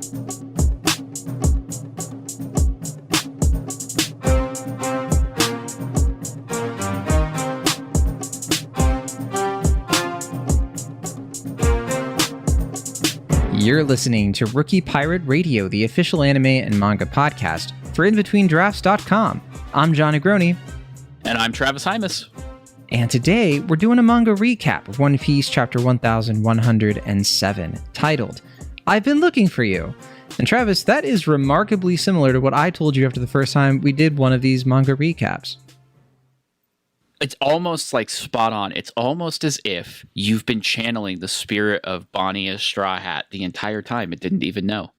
You're listening to Rookie Pirate Radio, the official anime and manga podcast for InBetweenDrafts.com. I'm John Negroni. And I'm Travis Hymas. And today, we're doing a manga recap of One Piece chapter 1107, titled, I've Been Looking for You. And Travis, that is remarkably similar to what I told you after the first time we did one of these manga recaps. It's almost like spot on. It's almost as if you've been channeling the spirit of Bonney as Straw Hat the entire time. It didn't even know.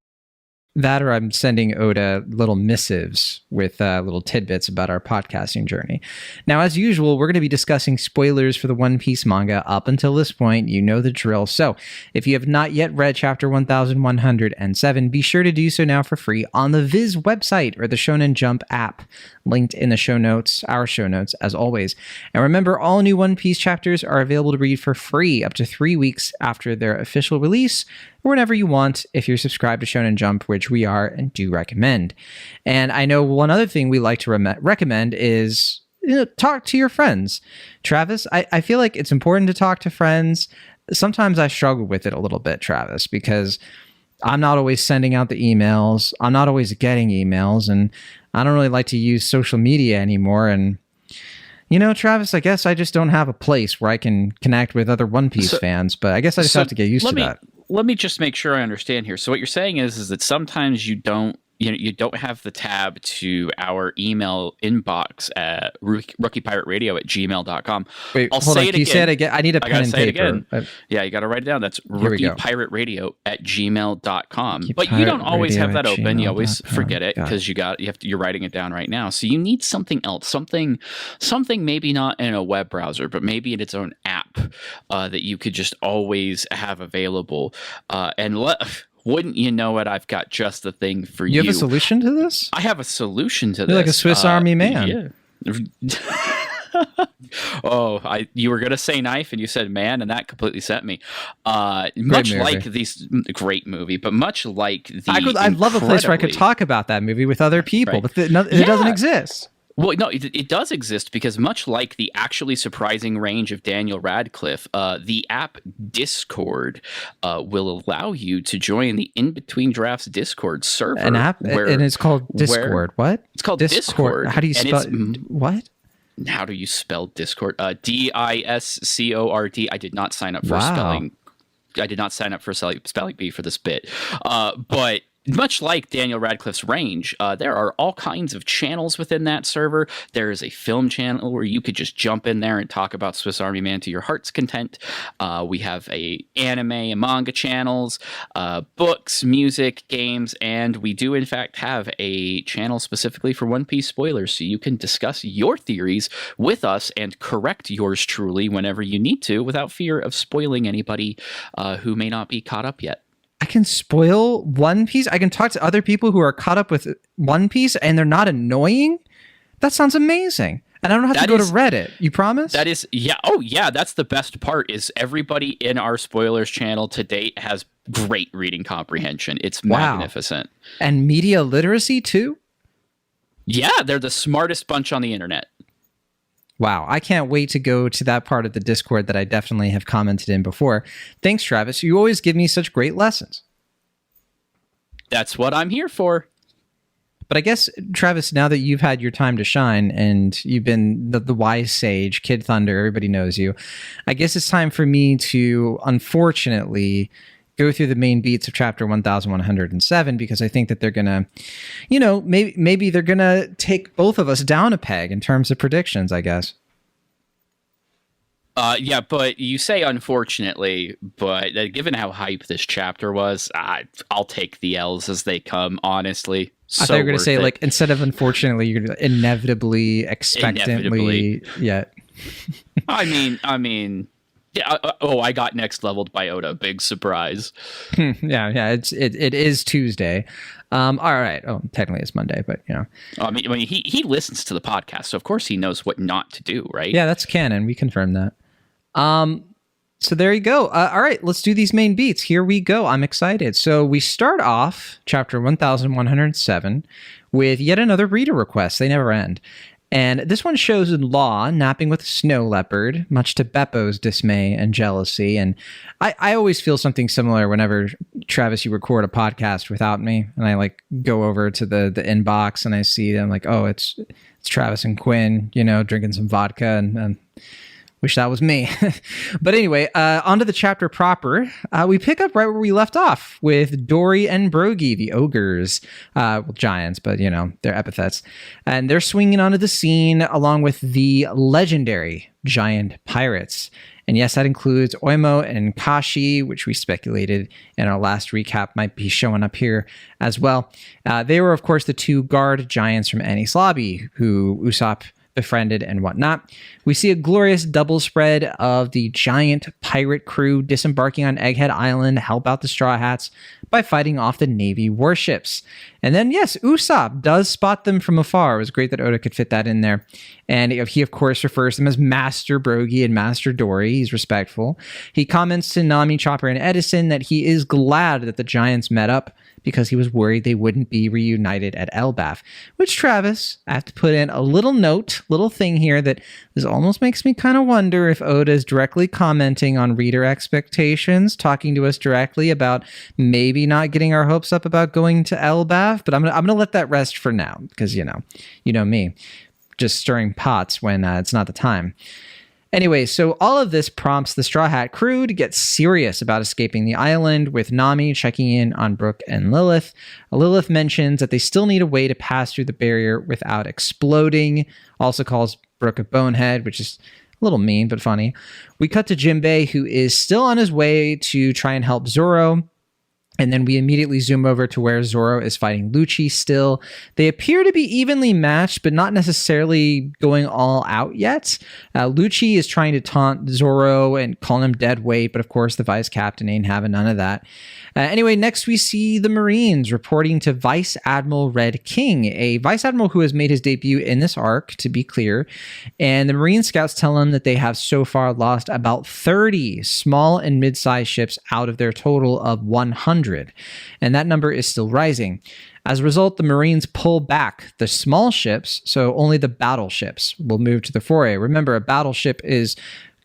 That, or I'm sending Oda little missives with little tidbits about our podcasting journey. Now, as usual, we're going to be discussing spoilers for the One Piece manga. Up until this point, you know the drill. So, if you have not yet read chapter 1107, be sure to do so now for free on the Viz website or the Shonen Jump app, linked in the show notes, our show notes, as always. And remember, all new One Piece chapters are available to read for free up to 3 weeks after their official release, or whenever you want if you're subscribed to Shonen Jump, which we are and do recommend. And I know one other thing we like to recommend is talk to your friends. Travis, I feel like it's important to talk to friends. Sometimes I struggle with it a little bit, Travis, because I'm not always sending out the emails. I'm not always getting emails, and I don't really like to use social media anymore. And Travis, I guess I just don't have a place where I can connect with other One Piece fans, but I guess I just have to get used to that. Let me just make sure I understand here. So what you're saying is that sometimes you don't have the tab to our email inbox at rookiepirateradio@gmail.com. Wait, I'll hold say on. it Can you again. say it again? I need a pen and paper. Yeah, you got to write it down. That's rookiepirateradio@gmail.com. But you don't always have that open. You always forget it because you're writing it down right now. So you need something else, something maybe not in a web browser, but maybe in its own app that you could just always have available. Wouldn't you know it? I've got just the thing for you. You have a solution to this? I have a solution to this. You're like a Swiss Army man. Yeah. You were going to say knife and you said man, and that completely sent me. Much like these, great movie, but much like the I'd love a place where I could talk about that movie with other people, right. But it doesn't exist. Well, no, it does exist because much like the actually surprising range of Daniel Radcliffe, the app Discord will allow you to join the In Between Drafts Discord server. An app? And it's called Discord. What? It's called Discord. How do you spell what? How do you spell Discord? Discord. I did not sign up for spelling. I did not sign up for spelling bee for this bit. But much like Daniel Radcliffe's range, there are all kinds of channels within that server. There is a film channel where you could just jump in there and talk about Swiss Army Man to your heart's content. We have a anime and manga channels, books, music, games, and we do in fact have a channel specifically for One Piece spoilers, so you can discuss your theories with us and correct yours truly whenever you need to without fear of spoiling anybody who may not be caught up yet. I can spoil One Piece? I can talk to other people who are caught up with One Piece and they're not annoying? That sounds amazing. And I don't have to go to Reddit. You promise? That is, yeah. Oh, yeah. That's the best part is everybody in our spoilers channel to date has great reading comprehension. It's magnificent. And media literacy too? Yeah, they're the smartest bunch on the internet. Wow, I can't wait to go to that part of the Discord that I definitely have commented in before. Thanks, Travis. You always give me such great lessons. That's what I'm here for. But I guess, Travis, now that you've had your time to shine and you've been the wise sage, Kid Thunder, everybody knows you, I guess it's time for me to, unfortunately, go through the main beats of chapter 1107 because I think that they're going to, maybe they're going to take both of us down a peg in terms of predictions, I guess. Yeah, but you say unfortunately, but given how hype this chapter was, I'll take the L's as they come, honestly. I thought you were going to say, like, instead of unfortunately, you're going to inevitably, expectantly, yeah. I mean... Yeah. I got next leveled by Oda. Big surprise. Yeah. It is Tuesday. All right. Oh, technically it's Monday, but I mean, he listens to the podcast, so of course he knows what not to do, right? Yeah, that's canon. We confirmed that. So there you go. All right, let's do these main beats. Here we go. I'm excited. So we start off chapter 1107 with yet another reader request. They never end. And this one shows Law napping with a snow leopard, much to Beppo's dismay and jealousy. And I always feel something similar whenever, Travis, you record a podcast without me. And I like go over to the inbox and I see them like, oh, it's Travis and Quinn, drinking some vodka and wish that was me. But anyway, onto the chapter proper. We pick up right where we left off with Dory and Brogy, the ogres. Giants, but, they're epithets. And they're swinging onto the scene along with the legendary giant pirates. And yes, that includes Oimo and Kashi, which we speculated in our last recap might be showing up here as well. They were, of course, the two guard giants from Enies Lobby, who Usopp befriended and whatnot. We see a glorious double spread of the giant pirate crew disembarking on Egghead Island to help out the Straw Hats by fighting off the Navy warships. And then, yes, Usopp does spot them from afar. It was great that Oda could fit that in there. And he, of course, refers to them as Master Brogy and Master Dory. He's respectful. He comments to Nami, Chopper, and Edison that he is glad that the giants met up because he was worried they wouldn't be reunited at Elbaf. Which, Travis, I have to put in a little thing here that this almost makes me kind of wonder if Oda is directly commenting on reader expectations, talking to us directly about maybe not getting our hopes up about going to Elbaf. But I'm gonna let that rest for now because you know me, just stirring pots when it's not the time. Anyway, so all of this prompts the Straw Hat crew to get serious about escaping the island, with Nami checking in on Brook and Lilith. Lilith mentions that they still need a way to pass through the barrier without exploding. Also calls Brook a bonehead, which is a little mean, but funny. We cut to Jinbei, who is still on his way to try and help Zoro. And then we immediately zoom over to where Zoro is fighting Lucci still. They appear to be evenly matched, but not necessarily going all out yet. Lucci is trying to taunt Zoro and call him dead weight, but of course the vice captain ain't having none of that. Anyway, next we see the Marines reporting to Vice Admiral Red King, a vice admiral who has made his debut in this arc, to be clear. And the Marine scouts tell him that they have so far lost about 30 small and mid-sized ships out of their total of 100. And that number is still rising. As a result, the Marines pull back the small ships, so only the battleships will move to the foray. Remember, a battleship is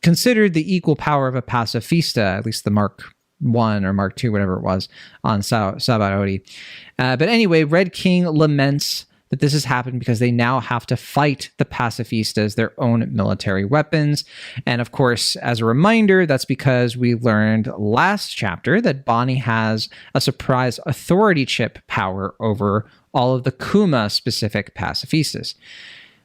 considered the equal power of a pacifista, at least the Mark I or Mark II, whatever it was, on Sabaody. But anyway, Red King laments that this has happened because they now have to fight the pacifistas, their own military weapons. And of course, as a reminder, that's because we learned last chapter that Bonney has a surprise authority chip power over all of the Kuma-specific pacifistas.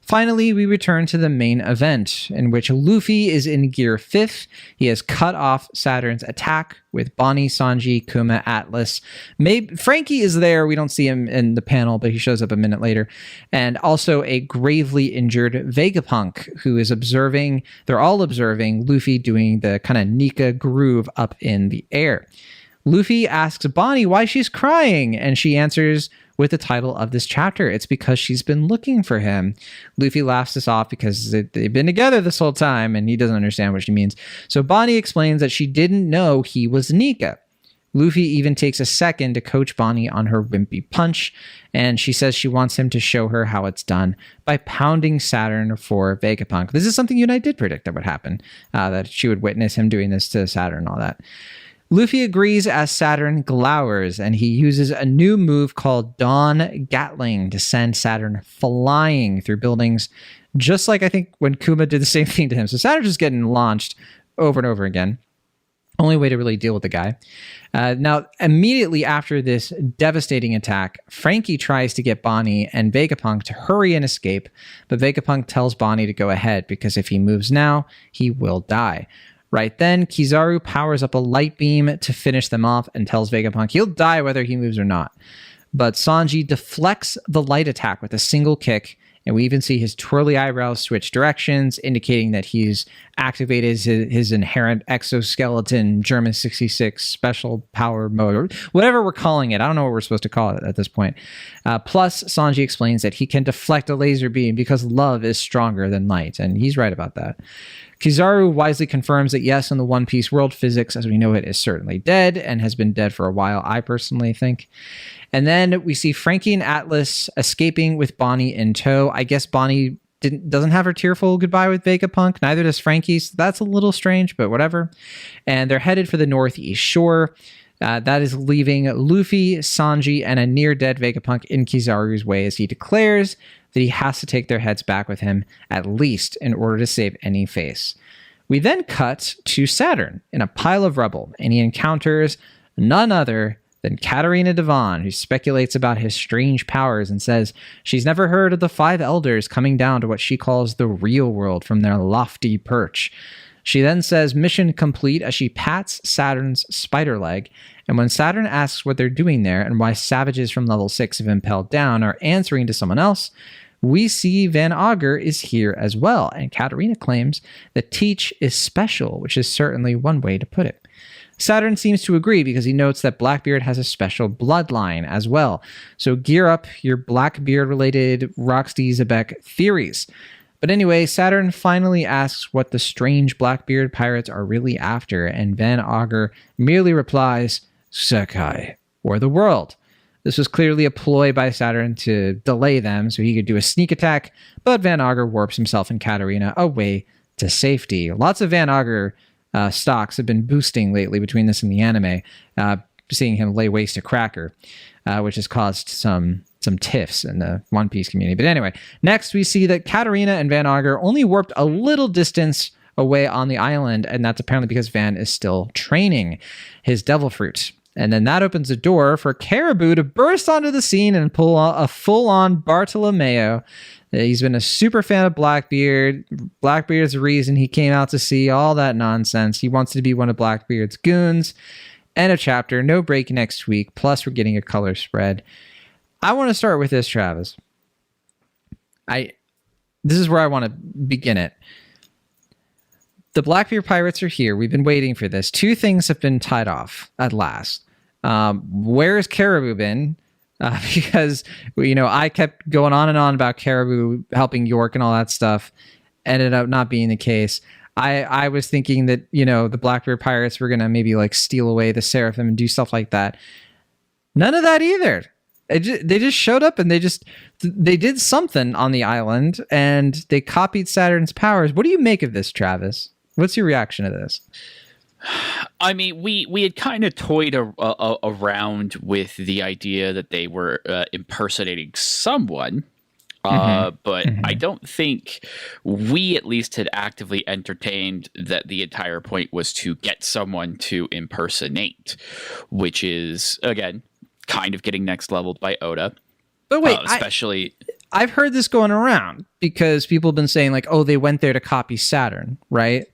Finally, we return to the main event, in which Luffy is in Gear 5th. He has cut off Saturn's attack with Bonney, Sanji, Kuma, Atlas. Frankie is there. We don't see him in the panel, but he shows up a minute later. And also a gravely injured Vegapunk, who is observing. They're all observing Luffy doing the kind of Nika groove up in the air. Luffy asks Bonney why she's crying, and she answers with the title of this chapter. It's because she's been looking for him. Luffy laughs this off because they've been together this whole time, and he doesn't understand what she means. So Bonney explains that she didn't know he was Nika. Luffy even takes a second to coach Bonney on her wimpy punch, and she says she wants him to show her how it's done by pounding Saturn for Vegapunk. This is something you and I did predict that would happen, that she would witness him doing this to Saturn and all that. Luffy agrees as Saturn glowers, and he uses a new move called Dawn Gatling to send Saturn flying through buildings, just like I think when Kuma did the same thing to him. So Saturn's just getting launched over and over again. Only way to really deal with the guy. Now, immediately after this devastating attack, Frankie tries to get Bonney and Vegapunk to hurry and escape, but Vegapunk tells Bonney to go ahead because if he moves now, he will die. Right then, Kizaru powers up a light beam to finish them off and tells Vegapunk he'll die whether he moves or not. But Sanji deflects the light attack with a single kick And we even see his twirly eyebrows switch directions, indicating that he's activated his inherent exoskeleton German 66 special power mode, or whatever we're calling it. I don't know what we're supposed to call it at this point. Plus, Sanji explains that he can deflect a laser beam because love is stronger than light. And he's right about that. Kizaru wisely confirms that yes, in the One Piece world, physics as we know it is certainly dead and has been dead for a while, I personally think. And then we see Frankie and Atlas escaping with Bonney in tow. I guess Bonney doesn't have her tearful goodbye with Vegapunk. Neither does Frankie. So that's a little strange, but whatever. And they're headed for the northeast shore. That is leaving Luffy, Sanji, and a near-dead Vegapunk in Kizaru's way as he declares that he has to take their heads back with him, at least in order to save any face. We then cut to Saturn in a pile of rubble, and he encounters none other than Katarina Devon, who speculates about his strange powers and says she's never heard of the 5 elders coming down to what she calls the real world from their lofty perch. She then says mission complete as she pats Saturn's spider leg, and when Saturn asks what they're doing there and why savages from level 6 have impelled down are answering to someone else, we see Van Augur is here as well, and Katarina claims that Teach is special, which is certainly one way to put it. Saturn seems to agree because he notes that Blackbeard has a special bloodline as well. So gear up your Blackbeard-related Roxy Zebek theories. But anyway, Saturn finally asks what the strange Blackbeard pirates are really after, and Van Augur merely replies, Sekai, or the world. This was clearly a ploy by Saturn to delay them so he could do a sneak attack, but Van Augur warps himself and Katarina away to safety. Lots of Van Augur stocks have been boosting lately between this and the anime, seeing him lay waste to Cracker, which has caused some tiffs in the One Piece community. But anyway, next we see that Katarina and Van Augur only warped a little distance away on the island, and that's apparently because Van is still training his devil fruit. And then that opens a door for Caribou to burst onto the scene and pull a full-on Bartolomeo. He's been a super fan of Blackbeard. Blackbeard's the reason he came out to sea, all that nonsense. He wants to be one of Blackbeard's goons. End of chapter. No break next week. Plus, we're getting a color spread. I want to start with this, Travis. This is where I want to begin it. The Blackbeard Pirates are here. We've been waiting for this. 2 things have been tied off at last. Where's Caribou been? Because, I kept going on and on about Caribou helping York and all that stuff. Ended up not being the case. I was thinking that, the Blackbeard Pirates were going to maybe steal away the Seraphim and do stuff like that. None of that either. They just showed up and they did something on the island and they copied Saturn's powers. What do you make of this, Travis? What's your reaction to this? I mean, we had kind of toyed around with the idea that they were impersonating someone, but I don't think we at least had actively entertained that the entire point was to get someone to impersonate, which is, again, kind of getting next leveled by Oda. But wait, especially... I've heard this going around because people have been saying they went there to copy Saturn, right?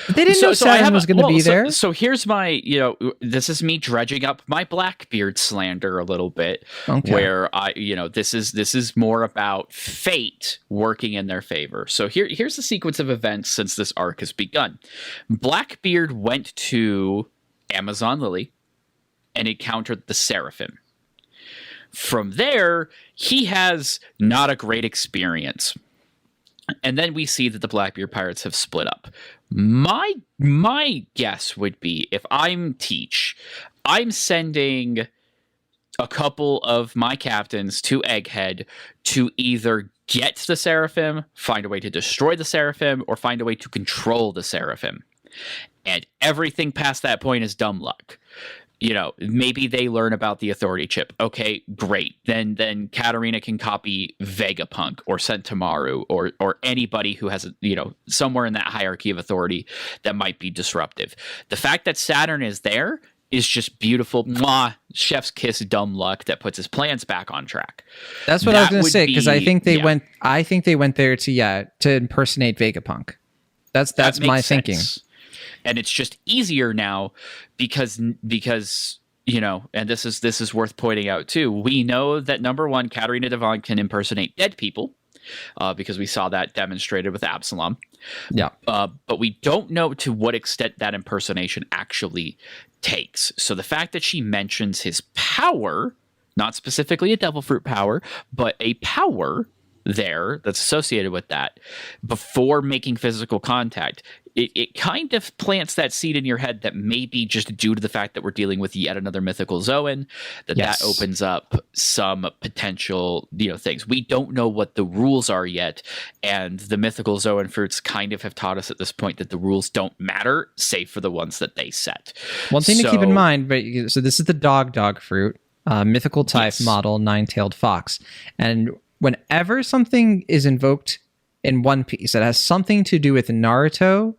But they didn't know Saturn was going to be there. So here's my, this is me dredging up my Blackbeard slander a little bit, where this is more about fate working in their favor. So here's the sequence of events since this arc has begun. Blackbeard went to Amazon Lily and encountered the Seraphim. From there, he has not a great experience. And then we see that the Blackbeard Pirates have split up. My guess would be, if I'm Teach, I'm sending a couple of my captains to Egghead to either get the Seraphim, find a way to destroy the Seraphim, or find a way to control the Seraphim. And everything past that point is dumb luck. Maybe they learn about the authority chip. Okay, great. Then Katarina can copy Vegapunk or Sentomaru or anybody who has somewhere in that hierarchy of authority that might be disruptive. The fact that Saturn is there is just beautiful. Mwah, chef's kiss dumb luck that puts his plans back on track. That's what I was going to say, because I think they went. I think they went there to impersonate Vegapunk. That's my thinking. And it's just easier now because and this is worth pointing out too. We know that number one, Katarina Devon can impersonate dead people. because we saw that demonstrated with Absalom. Yeah. But we don't know to what extent that impersonation actually takes. So the fact that she mentions his power, not specifically a devil fruit power, but a power there that's associated with that before making physical contact, it kind of plants that seed in your head that maybe just due to the fact that we're dealing with yet another mythical Zoan, that opens up some potential, things. We don't know what the rules are yet, and the mythical Zoan fruits kind of have taught us at this point that the rules don't matter, save for the ones that they set. One thing to keep in mind, so this is the dog fruit, mythical type model, nine-tailed fox, and whenever something is invoked in One Piece that has something to do with Naruto,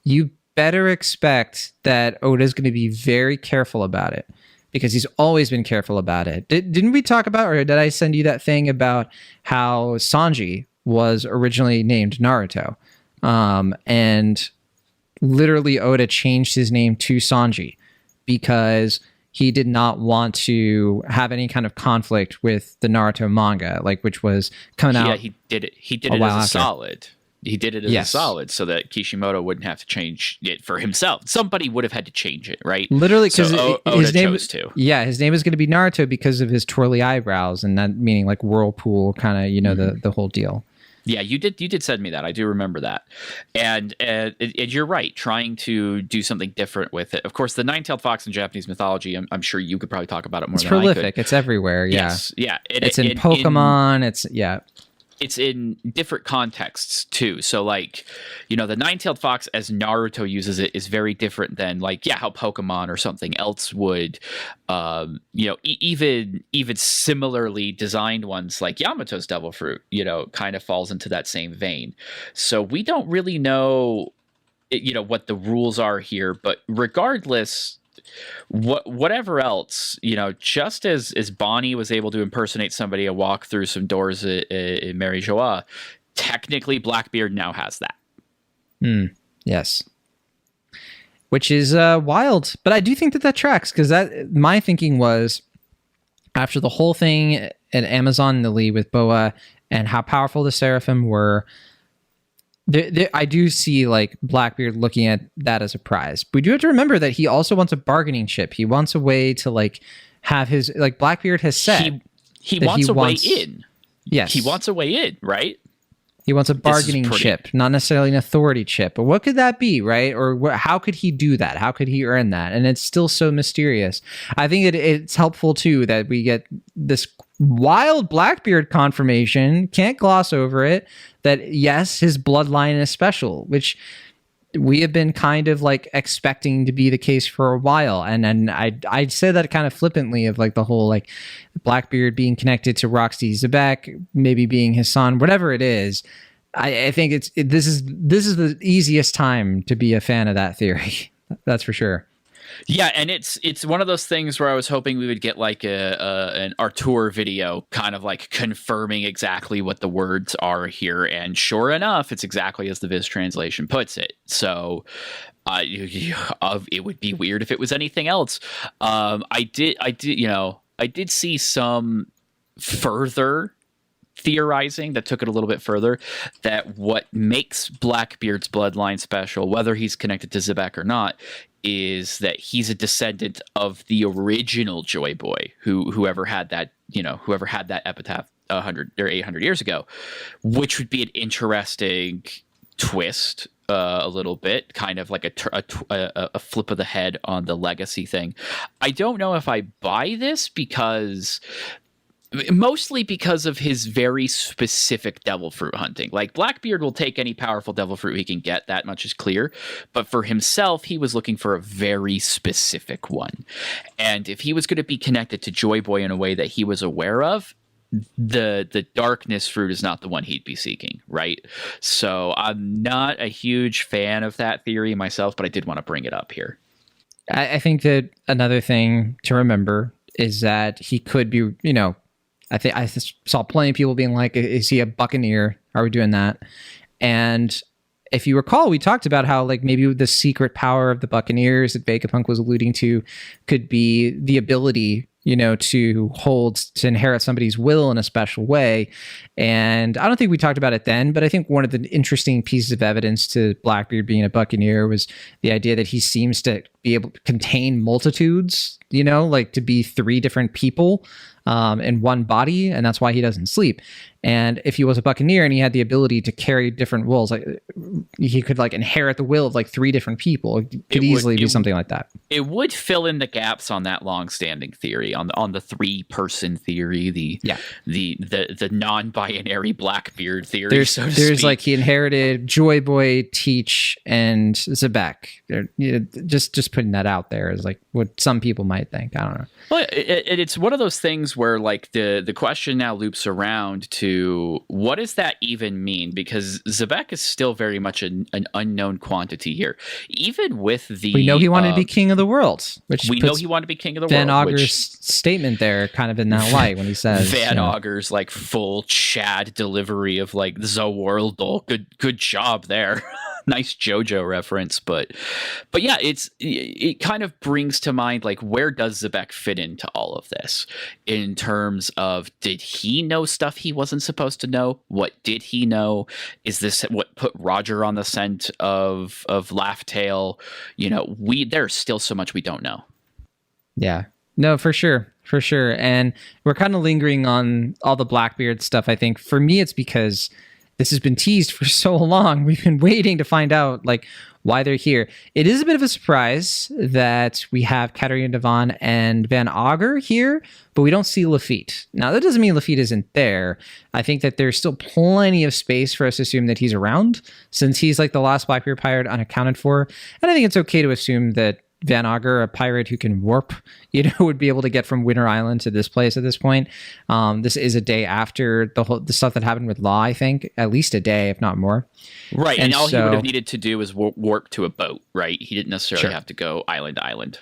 you better expect that Oda's going to be very careful about it, because he's always been careful about it. Didn't we talk about, or did I send you that thing about how Sanji was originally named Naruto? And literally Oda changed his name to Sanji because he did not want to have any kind of conflict with the Naruto manga, which was coming out. Yeah, he did it. He did it as a solid. He did it as a solid so that Kishimoto wouldn't have to change it for himself. Somebody would have had to change it, right? Literally, because his name chose to. Yeah, his name is going to be Naruto because of his twirly eyebrows, and that meaning like whirlpool, kind of, the whole deal. Yeah, you did send me that. I do remember that. And you're right, trying to do something different with it. Of course, the nine-tailed fox in Japanese mythology, I'm sure you could probably talk about it more than prolific. I could. It's everywhere, yeah. Yes, yeah. It's in Pokemon, It's in different contexts too. So the nine-tailed fox as Naruto uses it is very different than how Pokemon or something else would, even similarly designed ones like Yamato's devil fruit, kind of falls into that same vein. So we don't really know, what the rules are here, but regardless, whatever else, just as Bonney was able to impersonate somebody and walk through some doors in Mary Joie, technically Blackbeard now has that. Yes. Which is wild, but I do think that tracks, because my thinking was, after the whole thing at Amazon Lily with Boa and how powerful the Seraphim were, I do see Blackbeard looking at that as a prize. But we do have to remember that he also wants a bargaining chip. He wants a way to have his, Blackbeard has said he wants a way in. Yes, he wants a way in, right? He wants a bargaining chip, not necessarily an authority chip. But what could that be, right? Or how could he do that? How could he earn that? And it's still so mysterious. I think it's helpful too that we get this wild Blackbeard confirmation. Can't gloss over it. That yes, his bloodline is special, which we have been kind of expecting to be the case for a while. And I'd say that kind of flippantly of the whole Blackbeard being connected to Roxy Zebek, maybe being his son, whatever it is. I think this is the easiest time to be a fan of that theory. That's for sure. Yeah, and it's one of those things where I was hoping we would get an Artur video kind of confirming exactly what the words are here, and sure enough, it's exactly as the Viz translation puts it. So it would be weird if it was anything else. I did see some further theorizing that took it a little bit further, that what makes Blackbeard's bloodline special, whether he's connected to Zebek or not, is that he's a descendant of the original Joy Boy, whoever had that epitaph 100 or 800 years ago, which would be an interesting twist, a little bit, kind of like a flip of the head on the legacy thing. I don't know if I buy this mostly because of his very specific devil fruit hunting. Blackbeard will take any powerful devil fruit he can get, that much is clear. But for himself, he was looking for a very specific one. And if he was going to be connected to Joy Boy in a way that he was aware of, the darkness fruit is not the one he'd be seeking, right? So I'm not a huge fan of that theory myself, but I did want to bring it up here. I think that another thing to remember is that he could be, I think I saw plenty of people being like, is he a Buccaneer? Are we doing that? And if you recall, we talked about how maybe the secret power of the Buccaneers that Vegapunk was alluding to could be the ability to inherit somebody's will in a special way. And I don't think we talked about it then, but I think one of the interesting pieces of evidence to Blackbeard being a Buccaneer was the idea that he seems to be able to contain multitudes, like to be 3 different people in one body, and that's why he doesn't sleep. And if he was a Buccaneer and he had the ability to carry different wills, like he could like inherit the will of like 3 different people. It could easily be something like that. It would fill in the gaps on that long-standing theory, on the 3-person theory, the non-binary Blackbeard theory. There's like he inherited Joy Boy, Teach, and Zebek. Just putting that out there is like what some people might think. I don't know. Well, it's one of those things where like the question now loops around to what does that even mean? Because Zebek is still very much an unknown quantity here. Even with we know he wanted to be king of the world, which we know he wanted to be king of the Van world. Auger's statement there, kind of in that light, when he says Van Auger's like full Chad delivery of like the world. Good job there. Nice JoJo reference, but yeah, it kind of brings to mind like where does Zebek fit into all of this in terms of, did he know stuff he wasn't supposed to know? What did he know? Is this what put Roger on the scent of Laugh Tale? There's still so much we don't know. Yeah, no, for sure. And we're kind of lingering on all the Blackbeard stuff. I think for me, it's because this has been teased for so long. We've been waiting to find out like why they're here. It is a bit of a surprise that we have Katarina Devon and Van Auger here, but we don't see Lafitte. Now, that doesn't mean Lafitte isn't there. I think that there's still plenty of space for us to assume that he's around, since he's like the last Blackbeard pirate unaccounted for. And I think it's okay to assume that Van Auger, a pirate who can warp, would be able to get from Winter Island to this place at this point. This is a day after the stuff that happened with Law, I think. At least a day, if not more. Right, and all he would have needed to do was warp to a boat, right? He didn't necessarily have to go island to island.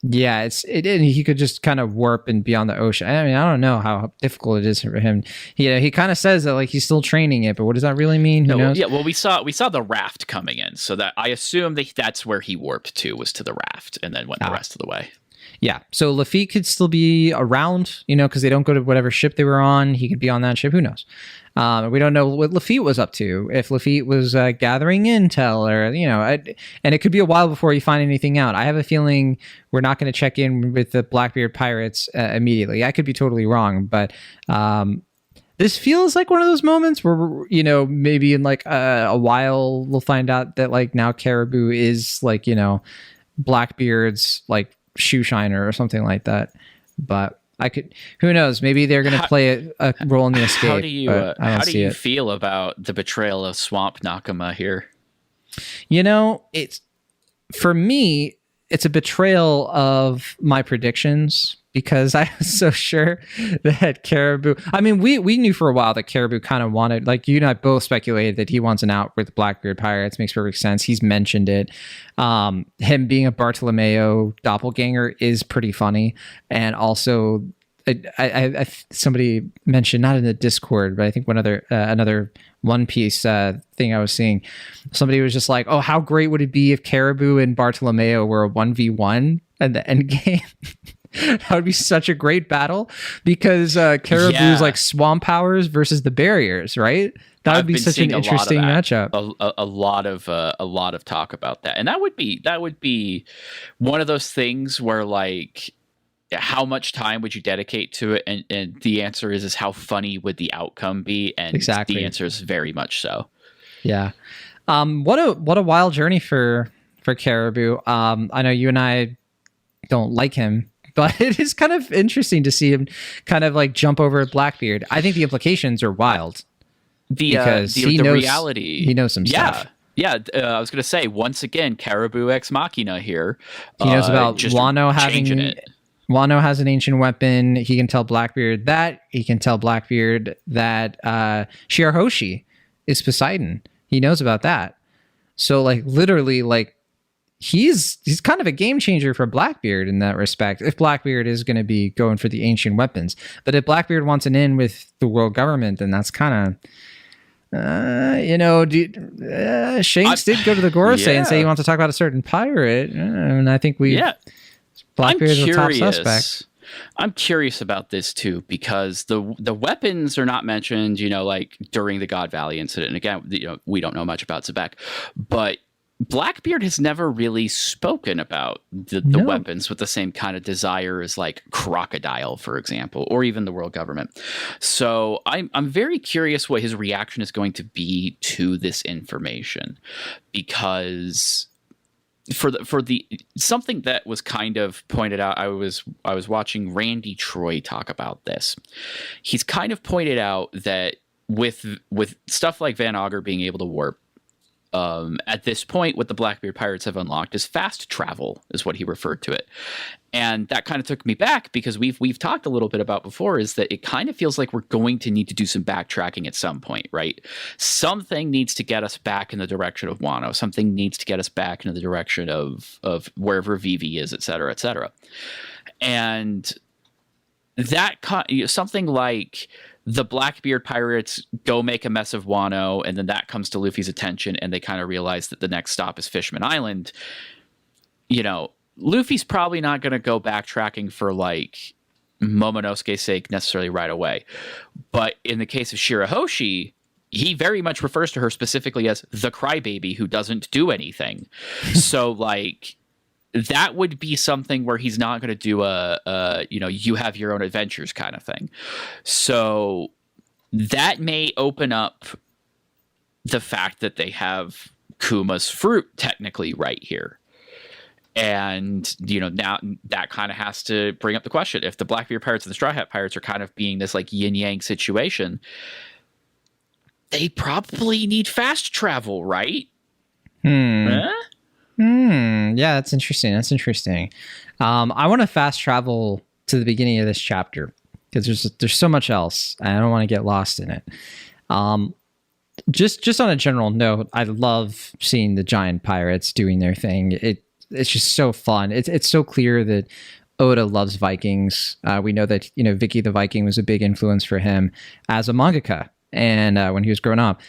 Yeah, he could just kind of warp and be on the ocean. I mean, I don't know how difficult it is for him. He kind of says that like he's still training it, but what does that really mean? Who knows? Yeah, well, we saw the raft coming in, so that I assume that's where he warped to, was to the raft, and then went the rest of the way. Yeah, so Lafitte could still be around, because they don't go to whatever ship they were on. He could be on that ship. Who knows? We don't know what Lafitte was up to. If Lafitte was gathering intel, or and it could be a while before you find anything out. I have a feeling we're not going to check in with the Blackbeard Pirates immediately. I could be totally wrong, but this feels like one of those moments where maybe in like a while we'll find out that like now Caribou is like Blackbeard's like shoe shiner or something like that. But who knows? Maybe they're going to play a role in the escape. How do you feel about the betrayal of Swamp Nakama here? For me, it's a betrayal of my predictions, because I was so sure that Caribou. I mean, we knew for a while that Caribou kind of wanted, like you and I both speculated that he wants an out with Blackbeard Pirates. Makes perfect sense. He's mentioned it. Him being a Bartolomeo doppelganger is pretty funny, and also somebody mentioned, not in the Discord, but I think another One Piece thing I was seeing, somebody was just like, "Oh, how great would it be if Caribou and Bartolomeo were a 1v1 at the end game?" That would be such a great battle, because Caribou's like swamp powers versus the barriers, right? That would be such an interesting matchup. A lot of talk about that, and that would be one of those things where like, how much time would you dedicate to it? And the answer is how funny would the outcome be? And exactly. The answer is very much so. Yeah. What a wild journey for Caribou. I know you and I don't like him, but it is kind of interesting to see him kind of like jump over Blackbeard. I think the implications are wild. The reality. He knows some stuff. Yeah, I was going to say, once again, Caribou ex machina here. He knows about Wano having it. Wano has an ancient weapon. He can tell Blackbeard that. He can tell Blackbeard that Shirahoshi is Poseidon. He knows about that. So like literally like he's kind of a game changer for Blackbeard in that respect, if Blackbeard is going to be going for the ancient weapons. But if Blackbeard wants an in with the world government, then that's kind of Shanks did go to the Gorosei and say he wants to talk about a certain pirate, and I think Blackbeard is a top suspect. I'm curious about this too, because the weapons are not mentioned, like during the God Valley incident. And again, we don't know much about Zebek, but Blackbeard has never really spoken about the weapons with the same kind of desire as like Crocodile, for example, or even the world government. So I'm very curious what his reaction is going to be to this information, because for the something that was kind of pointed out, I was watching Randy Troy talk about this. He's kind of pointed out that with stuff like Van Augur being able to warp, at this point, what the Blackbeard Pirates have unlocked is fast travel, is what he referred to it. And that kind of took me back, because we've talked a little bit about before, is that it kind of feels like we're going to need to do some backtracking at some point, right? Something needs to get us back in the direction of Wano. Something needs to get us back into the direction of wherever Vivi is, et cetera, et cetera. And that something like the Blackbeard Pirates go make a mess of Wano, and then that comes to Luffy's attention, and they kind of realize that the next stop is Fishman Island. Luffy's probably not going to go backtracking for like Momonosuke's sake necessarily right away. But in the case of Shirahoshi, he very much refers to her specifically as the crybaby who doesn't do anything. So like, that would be something where he's not going to do you have your own adventures kind of thing. So that may open up the fact that they have Kuma's fruit technically right here. And, now that kind of has to bring up the question. If the Blackbeard Pirates and the Straw Hat Pirates are kind of being this like yin-yang situation, they probably need fast travel, right? Huh? Yeah, that's interesting. I want to fast travel to the beginning of this chapter, because there's so much else. I don't want to get lost in it. Just on a general note, I love seeing the giant pirates doing their thing. It's just so fun. It's so clear that Oda loves Vikings. We know that Vicky the Viking was a big influence for him as a mangaka, and when he was growing up.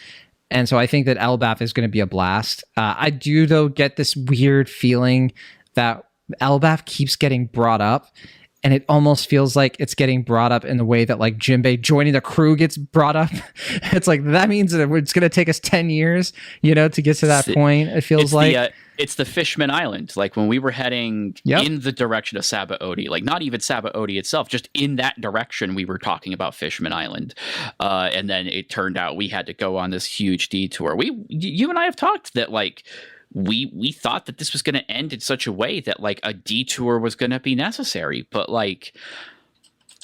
And so I think that Elbaf is going to be a blast. I do, though, get this weird feeling that Elbaf keeps getting brought up, and it almost feels like it's getting brought up in the way that like Jinbei joining the crew gets brought up. It's like, that means that it's going to take us 10 years, to get to that point. It feels like it's the Fishman Island. Like when we were heading in the direction of Sabaody, like not even Sabaody itself, just in that direction, we were talking about Fishman Island. And then it turned out we had to go on this huge detour. You and I have talked that like, we thought that this was going to end in such a way that like a detour was going to be necessary, but like,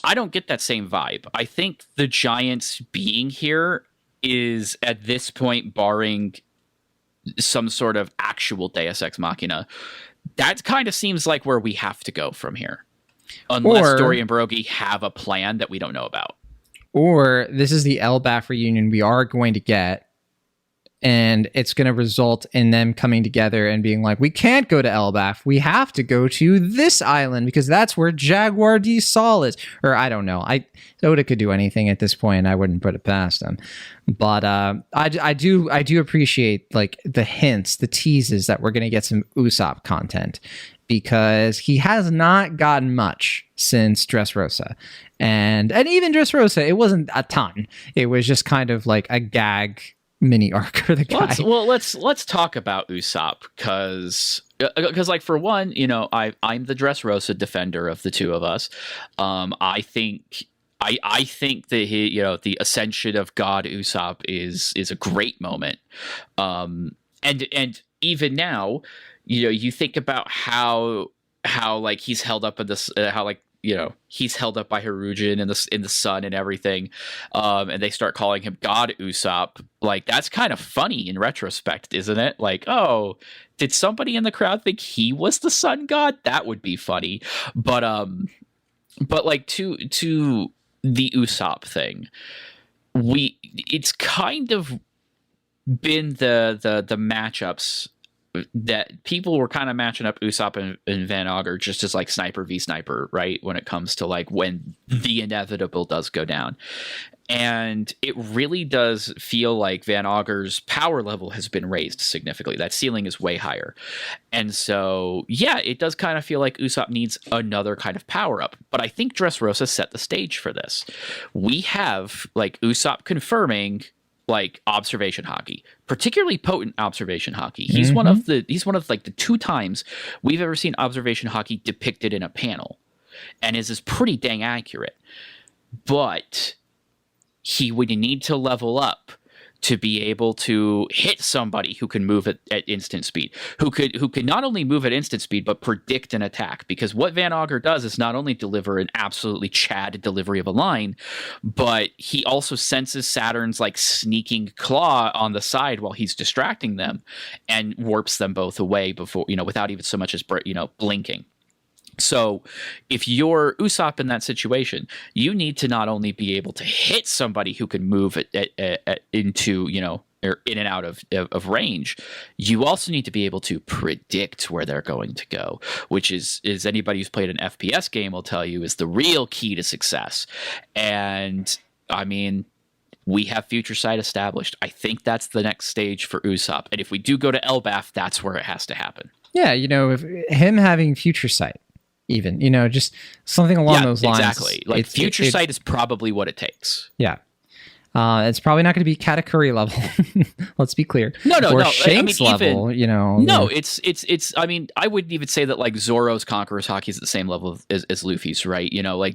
I don't get that same vibe. I think the giants being here is at this point, barring some sort of actual Deus Ex Machina, that kind of seems like where we have to go from here, unless Dory and Brogy have a plan that we don't know about. Or this is the Elbaf reunion we are going to get, and it's going to result in them coming together and being like, we can't go to Elbaf. We have to go to this island because that's where Jaguar D Sol is. Or I don't know. Oda could do anything at this point. I wouldn't put it past him. But I do appreciate like the hints, the teases that we're going to get some Usopp content, because he has not gotten much since Dressrosa. And even Dressrosa, it wasn't a ton. It was just kind of like a gag mini arc for the guy. Let's talk about Usopp, because like for one, I'm the Dressrosa defender of the two of us. I think that the ascension of God Usopp is a great moment. And even now, you think about how like he's held up in this, how like he's held up by Harujin in the sun and everything, and they start calling him God Usopp. Like, that's kind of funny in retrospect, isn't it? Like, oh, did somebody in the crowd think he was the sun god? That would be funny. But like to the Usopp thing, it's kind of been the matchups that people were kind of matching up Usopp and Van Augur just as like sniper v sniper, right? When it comes to like when the inevitable does go down. And it really does feel like Van Auger's power level has been raised significantly. That ceiling is way higher. And so, yeah, it does kind of feel like Usopp needs another kind of power up. But I think Dressrosa set the stage for this. We have like Usopp confirming like observation hockey, particularly potent observation hockey. He's one of the 2 times we've ever seen observation hockey depicted in a panel, and is pretty dang accurate. But he would need to level up to be able to hit somebody who can move at instant speed, who could not only move at instant speed, but predict an attack. Because what Van Auger does is not only deliver an absolutely Chad delivery of a line, but he also senses Saturn's like sneaking claw on the side while he's distracting them and warps them both away before, without even so much as, blinking. So if you're Usopp in that situation, you need to not only be able to hit somebody who can move into, or in and out of range, you also need to be able to predict where they're going to go, which is anybody who's played an FPS game will tell you is the real key to success. And I mean, we have future sight established. I think that's the next stage for Usopp. And if we do go to Elbaf, that's where it has to happen. Yeah, if him having future sight, even, just something along those lines. Exactly. Like future sight is probably what it takes. Yeah. It's probably not going to be Katakuri level. Let's be clear. No. Or Shanks level, No, it's. I mean, I wouldn't even say that like Zoro's Conqueror's Haki is at the same level as Luffy's, right? Like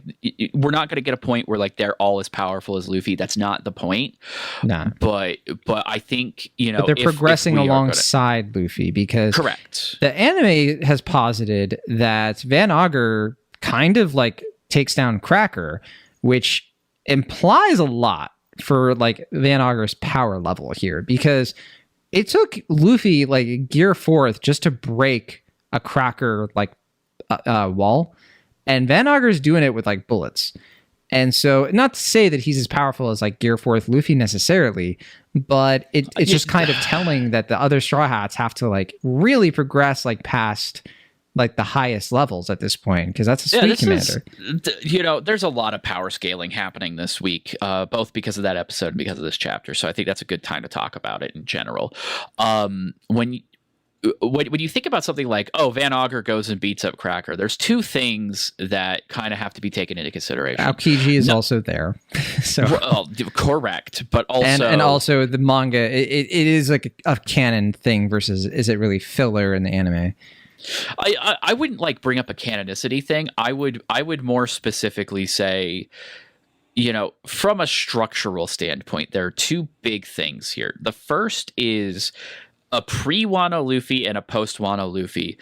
we're not going to get a point where like they're all as powerful as Luffy. That's not the point. Nah. But I think but they're progressing alongside Luffy, because correct. The anime has posited that Van Auger kind of like takes down Cracker, which implies a lot for like Van Auger's power level here, because it took Luffy like Gear 4th just to break a Cracker like wall, and Van Auger's doing it with like bullets. And so, not to say that he's as powerful as like Gear 4th Luffy necessarily, but it's just kind of telling that the other Straw Hats have to like really progress like past like the highest levels at this point, because that's a speed commander. There's a lot of power scaling happening this week, both because of that episode and because of this chapter. So I think that's a good time to talk about it in general. When you think about something like, Van Auger goes and beats up Cracker, there's 2 things that kind of have to be taken into consideration. Aokiji is also there. So correct, but also and also the manga, it is like a canon thing versus is it really filler in the anime? I wouldn't like bring up a canonicity thing. I would more specifically say, from a structural standpoint, there are 2 big things here. The first is a pre-Wano Luffy and a post-Wano Luffy,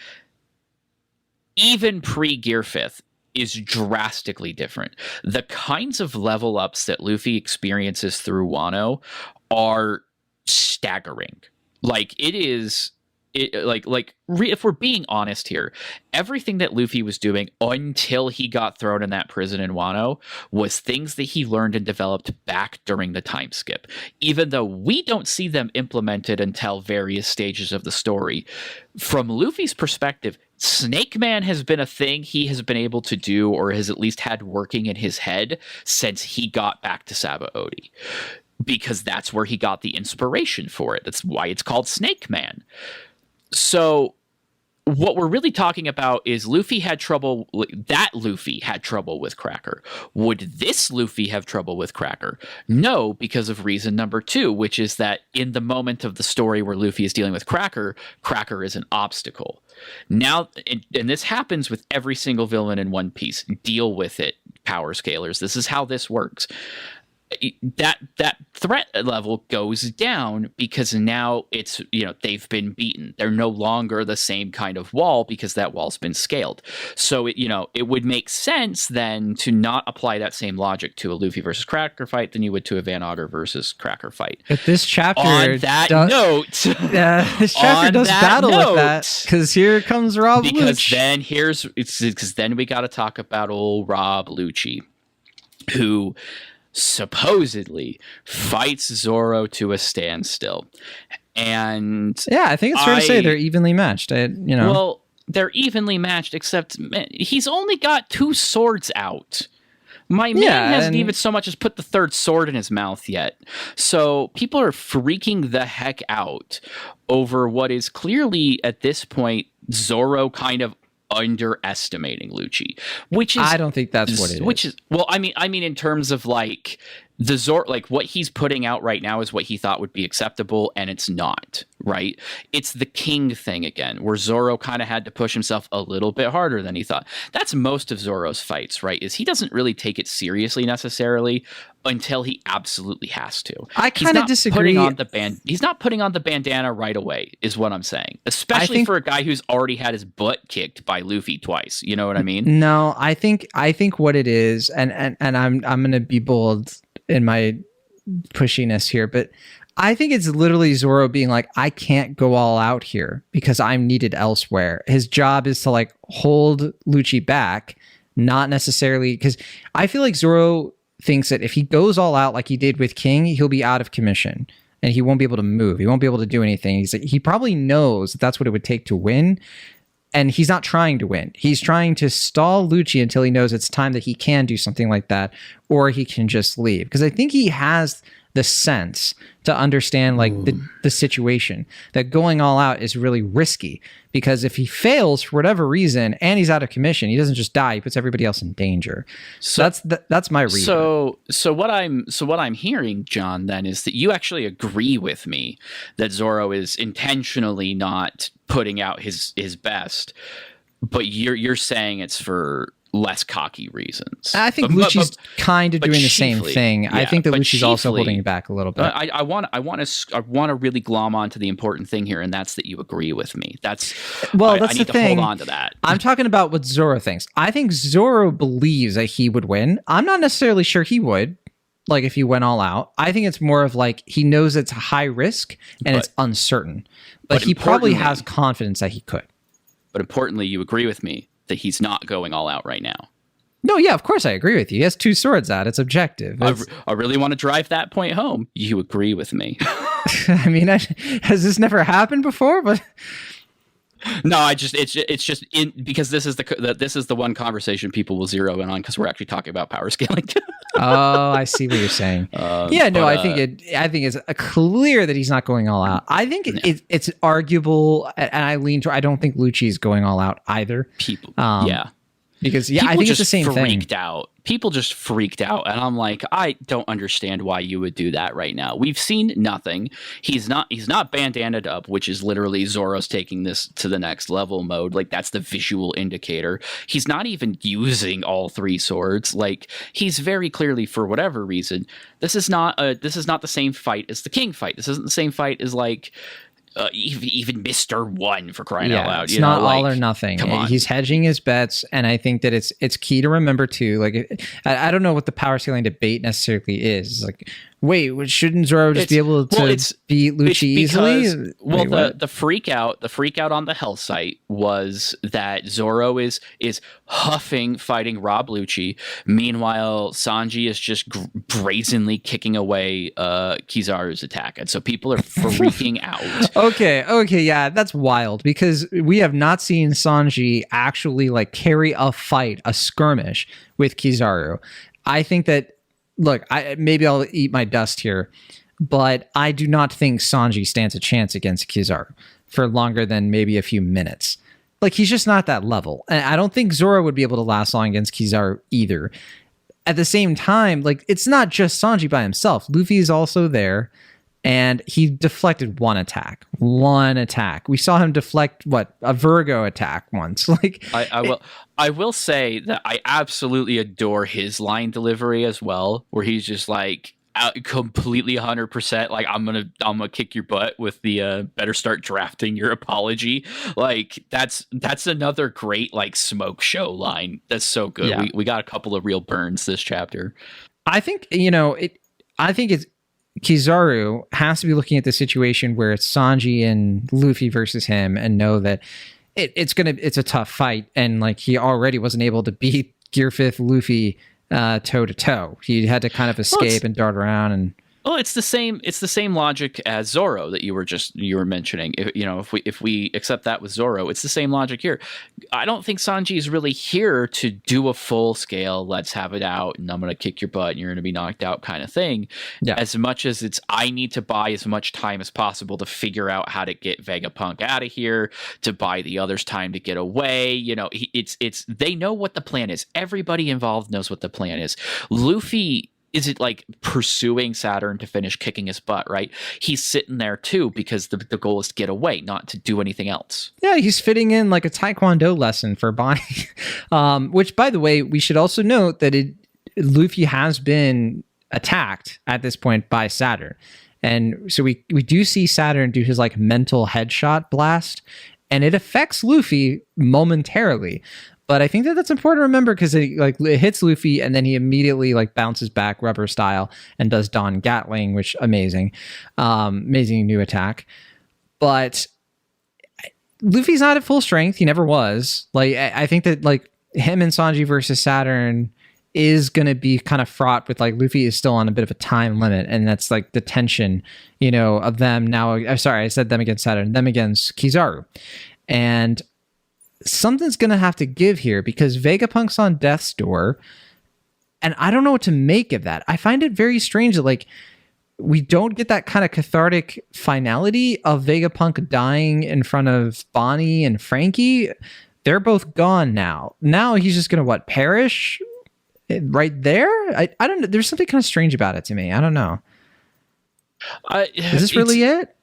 even pre-Gear 5th, is drastically different. The kinds of level ups that Luffy experiences through Wano are staggering. Like it is. If we're being honest here, everything that Luffy was doing until he got thrown in that prison in Wano was things that he learned and developed back during the time skip. Even though we don't see them implemented until various stages of the story, from Luffy's perspective, Snake Man has been a thing he has been able to do, or has at least had working in his head since he got back to Sabaody. Because that's where he got the inspiration for it. That's why it's called Snake Man. So what we're really talking about is Luffy had trouble with Cracker. Would this Luffy have trouble with Cracker? No, because of reason number 2, which is that in the moment of the story where Luffy is dealing with Cracker, Cracker is an obstacle. Now, and this happens with every single villain in One Piece. Deal with it, power scalers. This is how this works. That threat level goes down because now it's, they've been beaten. They're no longer the same kind of wall because that wall's been scaled. So it would make sense then to not apply that same logic to a Luffy versus Cracker fight than you would to a Van Auger versus Cracker fight. But this chapter on that note, this chapter does battle with that, because here comes Rob Lucci. Because then we got to talk about old Rob Lucci, who supposedly fights Zoro to a standstill. And yeah, I think it's fair to say they're evenly matched. Well, they're evenly matched, except he's only got 2 swords out. My man hasn't even so much as put the third sword in his mouth yet. So people are freaking the heck out over what is clearly, at this point, Zoro kind of underestimating Lucci, which is... I don't think that's what it is. Which is... Well, I mean, in terms of, like... The Zoro, like what he's putting out right now is what he thought would be acceptable, and it's not, right? It's the king thing again, where Zoro kind of had to push himself a little bit harder than he thought. That's most of Zoro's fights, right? Is he doesn't really take it seriously necessarily until he absolutely has to. I kind of disagree. He's not putting on the bandana right away, is what I'm saying. Especially for a guy who's already had his butt kicked by Luffy twice. You know what I mean? No, I think what it is, and I'm gonna be bold in my pushiness here, but I think it's literally Zoro being like, I can't go all out here because I'm needed elsewhere. His job is to like hold Lucci back, not necessarily, because I feel like Zoro thinks that if he goes all out like he did with King, he'll be out of commission and he won't be able to move. He won't be able to do anything. He probably knows that that's what it would take to win. And he's not trying to win. He's trying to stall Lucci until he knows it's time that he can do something like that, or he can just leave. Because I think he has the sense to understand like the situation, that going all out is really risky. Because if he fails for whatever reason and he's out of commission, he doesn't just die. He puts everybody else in danger. So that's my reason. So what I'm hearing, John, then is that you actually agree with me that Zoro is intentionally not putting out his best, but you're saying it's for less cocky reasons. I think Lucci's kind of doing the same thing. Yeah, I think that Lucci's also holding back a little bit. I want to really glom on to the important thing here, and that's that you agree with me. That's I need to hold on to that. I'm talking about what Zoro thinks. I think Zoro believes that he would win. I'm not necessarily sure he would. Like if he went all out, I think it's more of like he knows it's a high risk and it's uncertain, but he probably has confidence that he could. But importantly, you agree with me that he's not going all out right now. No, yeah, of course I agree with you. He has two swords out. It's objective. I really want to drive that point home. You agree with me. I mean, has this never happened before? But no, it's just because this is the one conversation people will zero in on because we're actually talking about power scaling. Oh, I see what you're saying. I think it's clear that he's not going all out. I think it's arguable, and I lean to. I don't think Lucci is going all out either. People, because I think it's the same thing. People just freaked out, and I'm like, I don't understand why you would do that right now. We've seen nothing. He's not bandanaed up, which is literally Zoro's taking this to the next level mode. Like that's the visual indicator. He's not even using all three swords. Like he's very clearly, for whatever reason, this is not the same fight as the King fight. This isn't the same fight as like. Even Mr. One, for crying out loud. It's not all or nothing. He's hedging his bets, and I think that it's key to remember too. Like, I don't know what the power scaling debate necessarily is. Like, wait, shouldn't Zoro just be able to beat Lucci easily? The freak out on the Hell site was that Zoro is huffing fighting Rob Lucci. Meanwhile, Sanji is just brazenly kicking away Kizaru's attack, and so people are freaking out. Okay, yeah, that's wild because we have not seen Sanji actually like carry a fight, a skirmish with Kizaru. I think that. Look, maybe I'll eat my dust here, but I do not think Sanji stands a chance against Kizaru for longer than maybe a few minutes. Like, he's just not that level. And I don't think Zoro would be able to last long against Kizaru either. At the same time, like, it's not just Sanji by himself. Luffy is also there, and he deflected one attack. We saw him deflect, a Virgo attack once. Like, I will say that I absolutely adore his line delivery as well, where he's just like completely 100%. Like I'm gonna kick your butt with the better start drafting your apology. Like that's another great like smoke show line. That's so good. Yeah. We got a couple of real burns this chapter. I think it's Kizaru has to be looking at the situation where it's Sanji and Luffy versus him and know that it's a tough fight, and like he already wasn't able to beat Gear 5th Luffy toe to toe. He had to kind of escape and dart around, and Well, it's the same. It's the same logic as Zoro that you were mentioning. If we accept that with Zoro, it's the same logic here. I don't think Sanji is really here to do a full scale, let's have it out, and I'm going to kick your butt, and you're going to be knocked out kind of thing. Yeah. As much as it's, I need to buy as much time as possible to figure out how to get Vegapunk out of here, to buy the others time to get away. It's they know what the plan is. Everybody involved knows what the plan is. Luffy isn't like pursuing Saturn to finish kicking his butt, right? He's sitting there too because the goal is to get away, not to do anything else. Yeah, he's fitting in like a Taekwondo lesson for Bonney. Which, by the way, we should also note that Luffy has been attacked at this point by Saturn. And so we do see Saturn do his like mental headshot blast, and it affects Luffy momentarily. But I think that's important to remember because it hits Luffy and then he immediately like bounces back rubber style and does Don Gatling, which amazing new attack. But Luffy's not at full strength. He never was. Like I think that like him and Sanji versus Saturn is going to be kind of fraught with like Luffy is still on a bit of a time limit, and that's like the tension, of them now. I'm sorry, I said them against Saturn, them against Kizaru, and something's going to have to give here because Vegapunk's on death's door, and I don't know what to make of that. I find it very strange that like we don't get that kind of cathartic finality of Vegapunk dying in front of Bonney and Frankie. They're both gone now. Now he's just going to perish right there? I don't know. There's something kind of strange about it to me. I don't know. Is this really it?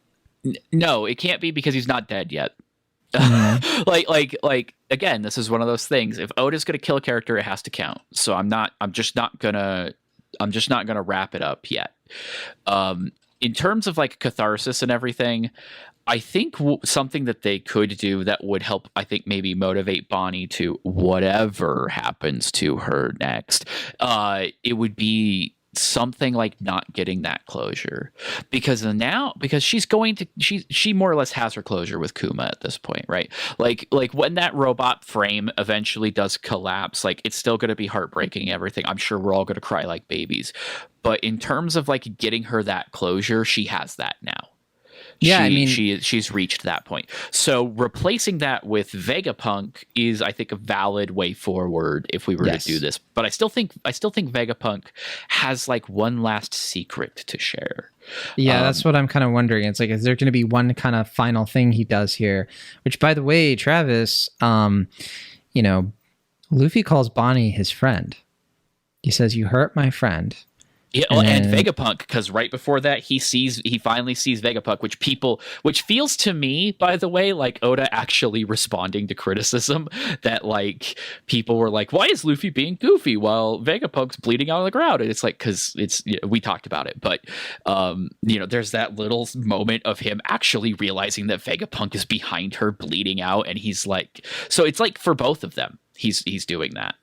No, it can't be because he's not dead yet. Mm-hmm. like again, this is one of those things. If Oda's gonna kill a character, it has to count. So I'm just not gonna wrap it up yet. In terms of like catharsis and everything, I think something that they could do that would help, I think maybe motivate Bonney to whatever happens to her next, it would be something like not getting that closure, because she more or less has her closure with Kuma at this point, right? Like when that robot frame eventually does collapse, like it's still going to be heartbreaking, everything. I'm sure we're all going to cry like babies, but in terms of like getting her that closure, she has that now. Yeah, she's reached that point. So replacing that with Vegapunk is, I think, a valid way forward if we were to do this. But I still think Vegapunk has like one last secret to share. Yeah, that's what I'm kind of wondering. It's like, is there going to be one kind of final thing he does here? Which, by the way, Travis, Luffy calls Bonney his friend. He says, "You hurt my friend." Yeah, and Vegapunk, because right before that, he finally sees Vegapunk, which feels to me, by the way, like Oda actually responding to criticism that like people were like, why is Luffy being goofy while Vegapunk's bleeding out on the ground? And it's like, because we talked about it, but there's that little moment of him actually realizing that Vegapunk is behind her bleeding out, and he's like, so it's like for both of them, he's doing that.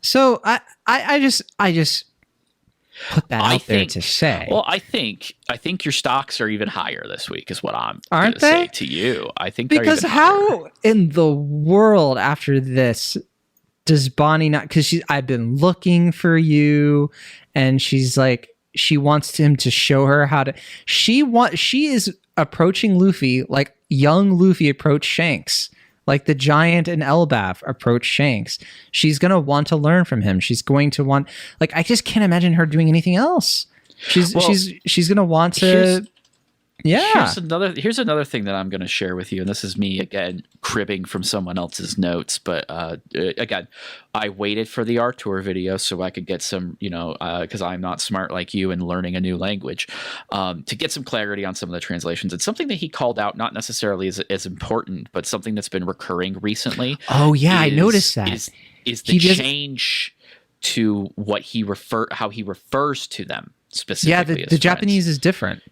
So I just put that out there to say. Well, I think your stocks are even higher this week, is what I'm going to say to you. I think because how in the world after this does Bonney not? Because I've been looking for you, and she's like, she wants him to show her how to. She is approaching Luffy like young Luffy approached Shanks. Like the giant and Elbaf approach Shanks. She's going to want to learn from him. She's going to want, like, I just can't imagine her doing anything else. She's going to want to. Here's another thing that I'm going to share with you, and this is me again cribbing from someone else's notes. But again, I waited for the Artur video so I could get some, because I'm not smart like you and learning a new language, to get some clarity on some of the translations. It's something that he called out, not necessarily as important, but something that's been recurring recently. Oh yeah, I noticed that. Is the change to how he refers to them specifically? Yeah, the Japanese is different.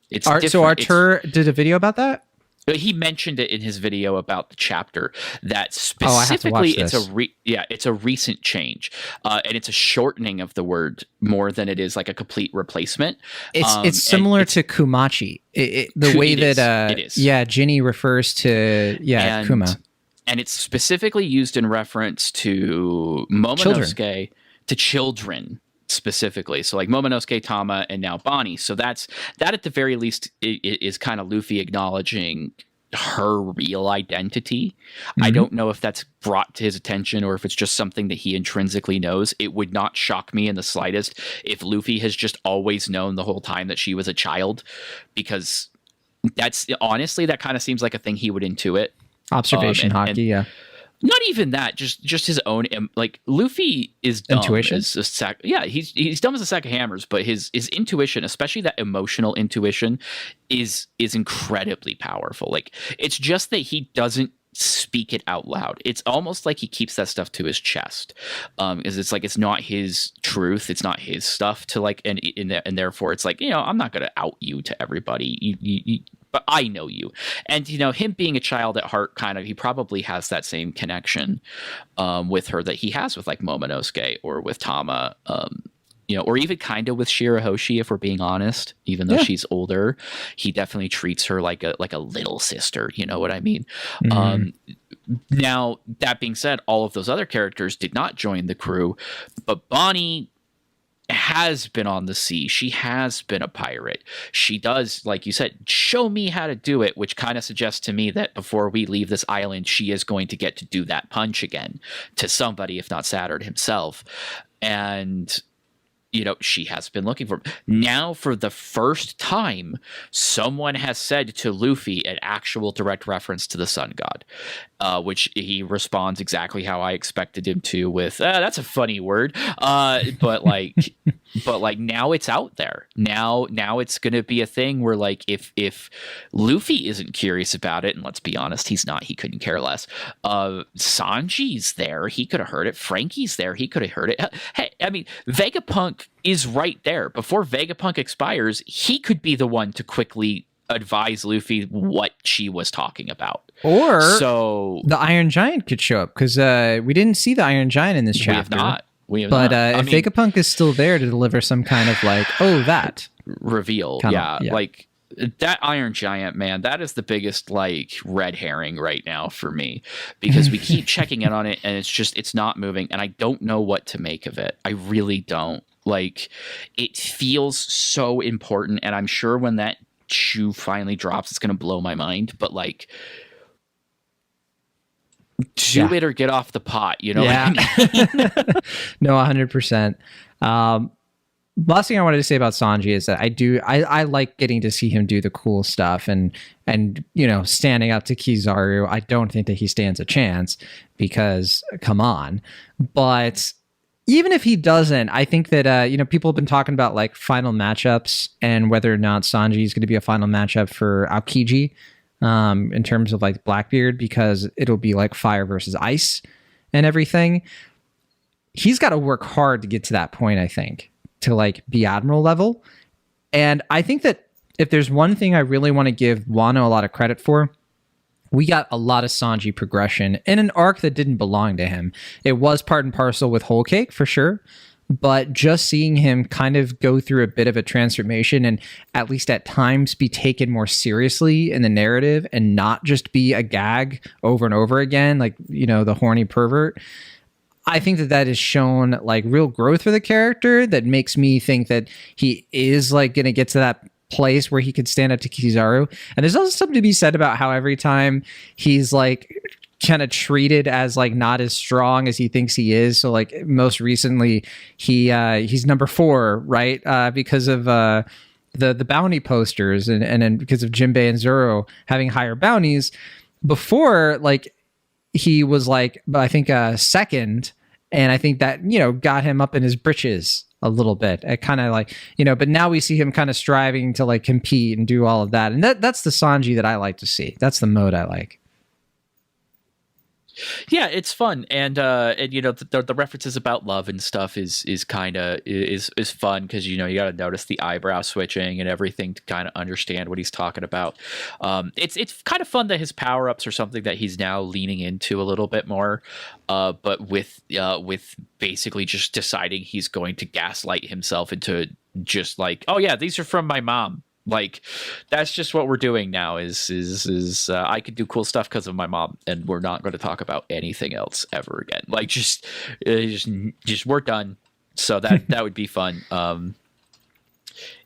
It's different. So Artur did a video about that? He mentioned it in his video about the chapter that specifically it's a recent change, and it's a shortening of the word more than it is like a complete replacement. It's similar to Kumachi. The way that it is. Ginny refers to Kuma, and it's specifically used in reference to Momonosuke, to children. specifically. So like Momonosuke, Tama, and now Bonney. So that at the very least is kind of Luffy acknowledging her real identity. I don't know if that's brought to his attention or if it's just something that he intrinsically knows. It would not shock me in the slightest if Luffy has just always known the whole time that she was a child, because that's honestly, that kind of seems like a thing he would intuit. Observation hockey, yeah. Not even that, just his own, like, Luffy is dumb. Intuition? As a sack. Yeah, he's dumb as a sack of hammers, but his intuition, especially that emotional intuition, is incredibly powerful. Like, it's just that he doesn't speak it out loud. It's almost like he keeps that stuff to his chest, is it's like, it's not his truth, it's not his stuff to like, and therefore it's like, I'm not going to out you to everybody. You but I know you. And, him being a child at heart, kind of, he probably has that same connection with her that he has with like Momonosuke or with Tama, or even kind of with Shirahoshi, if we're being honest. Even though she's older, he definitely treats her like a little sister. You know what I mean? Now, that being said, all of those other characters did not join the crew, but Bonney has been on the sea. She has been a pirate. She does, like you said, show me how to do it, which kind of suggests to me that before we leave this island, she is going to get to do that punch again to somebody, if not Saturn himself. And she has been looking for him. Now, for the first time, someone has said to Luffy an actual direct reference to the sun god, which he responds exactly how I expected him to, with, that's a funny word. But now it's out there. Now it's going to be a thing where, like, if Luffy isn't curious about it, and let's be honest, he's not, he couldn't care less. Sanji's there. He could have heard it. Frankie's there. He could have heard it. Hey, I mean, Vegapunk is right there. Before Vegapunk expires, he could be the one to quickly advise Luffy what she was talking about. Or the Iron Giant could show up, because we didn't see the Iron Giant in this chapter. We have but not. If Vegapunk is still there to deliver some kind of like, that reveal, like that Iron Giant, man, that is the biggest like red herring right now for me, because we keep checking in on it and it's not moving, and I don't know what to make of it. I really don't. Like, it feels so important, and I'm sure when that shoe finally drops, it's going to blow my mind, but like, do it or get off the pot, what I mean? No, 100%. Last thing I wanted to say about Sanji is that I like getting to see him do the cool stuff and standing up to Kizaru. I don't think that he stands a chance, because come on. But even if he doesn't, I think that people have been talking about like final matchups and whether or not Sanji is going to be a final matchup for Aokiji, in terms of like Blackbeard, because it'll be like fire versus ice and everything. He's got to work hard to get to that point, I think, to like be admiral level. And I think that if there's one thing I really want to give Wano a lot of credit for, we got a lot of Sanji progression in an arc that didn't belong to him. It was part and parcel with Whole Cake for sure, but just seeing him kind of go through a bit of a transformation and at least at times be taken more seriously in the narrative and not just be a gag over and over again, like, the horny pervert. I think that has shown like real growth for the character that makes me think that he is like going to get to that place where he could stand up to Kizaru. And there's also something to be said about how every time he's like kind of treated as like not as strong as he thinks he is. So like most recently he's number 4, right? Because of the bounty posters and then because of Jinbei and Zoro having higher bounties. Before, like, he was like, I think second, and I think that got him up in his britches a little bit. It kind of like, but now we see him kind of striving to like compete and do all of that. And that's the Sanji that I like to see. That's the mode I like. Yeah, it's fun, and the references about love and stuff is kind of is fun, because you got to notice the eyebrow switching and everything to kind of understand what he's talking about. It's kind of fun that his power ups are something that he's now leaning into a little bit more, but with basically just deciding he's going to gaslight himself into just like, oh yeah, these are from my mom. Like, that's just what we're doing now is I could do cool stuff because of my mom, and we're not going to talk about anything else ever again. Like, just we're done. So that would be fun.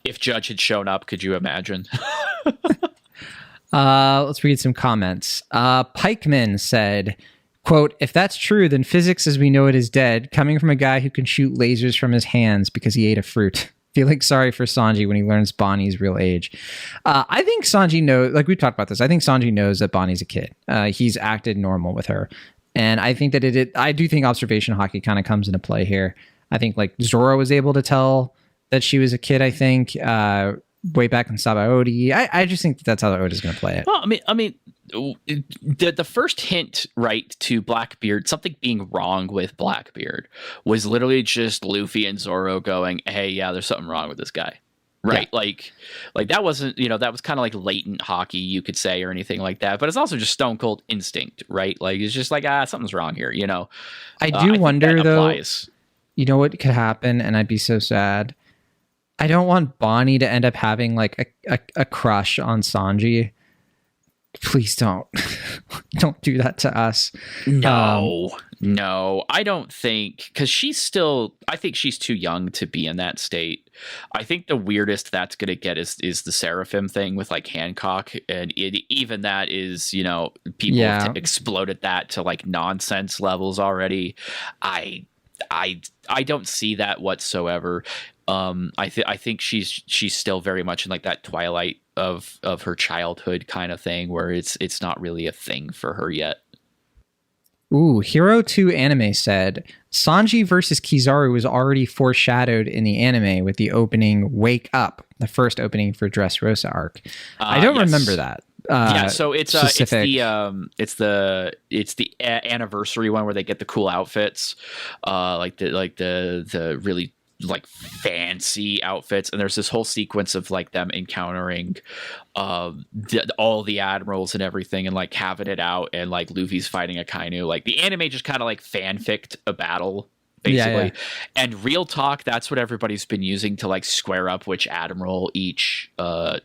If Judge had shown up, could you imagine? Let's read some comments. Pikeman said, quote, if that's true, then physics as we know it is dead, coming from a guy who can shoot lasers from his hands because he ate a fruit. Feeling sorry for Sanji when he learns Bonnie's real age. I think Sanji knows, like we talked about this, I think Sanji knows that Bonnie's a kid. He's acted normal with her. And I think that I do think observation hockey kind of comes into play here. I think like Zoro was able to tell that she was a kid, I think, way back in Sabaody. I just think that's how Oda's going to play it. Well, I mean, the first hint, right, to Blackbeard, something being wrong with Blackbeard, was literally just Luffy and Zoro going, hey, yeah, there's something wrong with this guy. Right. Yeah. Like that wasn't, that was kind of like latent hockey, you could say, or anything like that. But it's also just stone cold instinct, right? Like, it's just like, something's wrong here, I wonder, though, you know what could happen? And I'd be so sad. I don't want Bonney to end up having like a crush on Sanji. Please don't. Don't do that to us. No, I don't think, because I think she's too young to be in that state. I think the weirdest that's going to get is the Seraphim thing with like Hancock. And even that is, people have exploded that to like nonsense levels already. I don't see that whatsoever. I think she's still very much in like that twilight of her childhood kind of thing where it's not really a thing for her yet. Ooh, Hero 2 Anime said, Sanji versus Kizaru was already foreshadowed in the anime with the opening Wake Up, the first opening for Dressrosa arc. I don't remember that. So it's the anniversary one where they get the cool outfits, like the really like fancy outfits, and there's this whole sequence of like them encountering all the admirals and everything, and like having it out, and like Luffy's fighting Akainu. Like the anime just kind of like fanficked a battle basically. And real talk, that's what everybody's been using to like square up which admiral each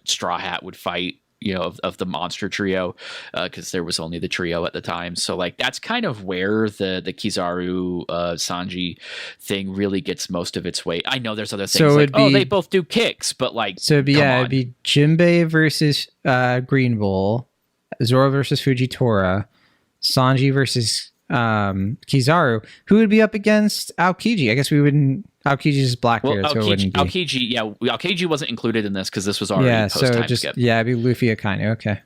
Straw Hat would fight, of the monster trio, because there was only the trio at the time. So like that's kind of where the Kizaru Sanji thing really gets most of its weight. I know there's other things they both do kicks, but like, so it'd be Jinbei versus Green Bull, Zoro versus Fujitora, Sanji versus Kizaru. Who would be up against Aokiji? I guess we wouldn't. Aokiji's Blackbeard, so it wouldn't be. Aokiji wasn't included in this because this was already post-time skip. It'd be Luffy Akainu. Okay.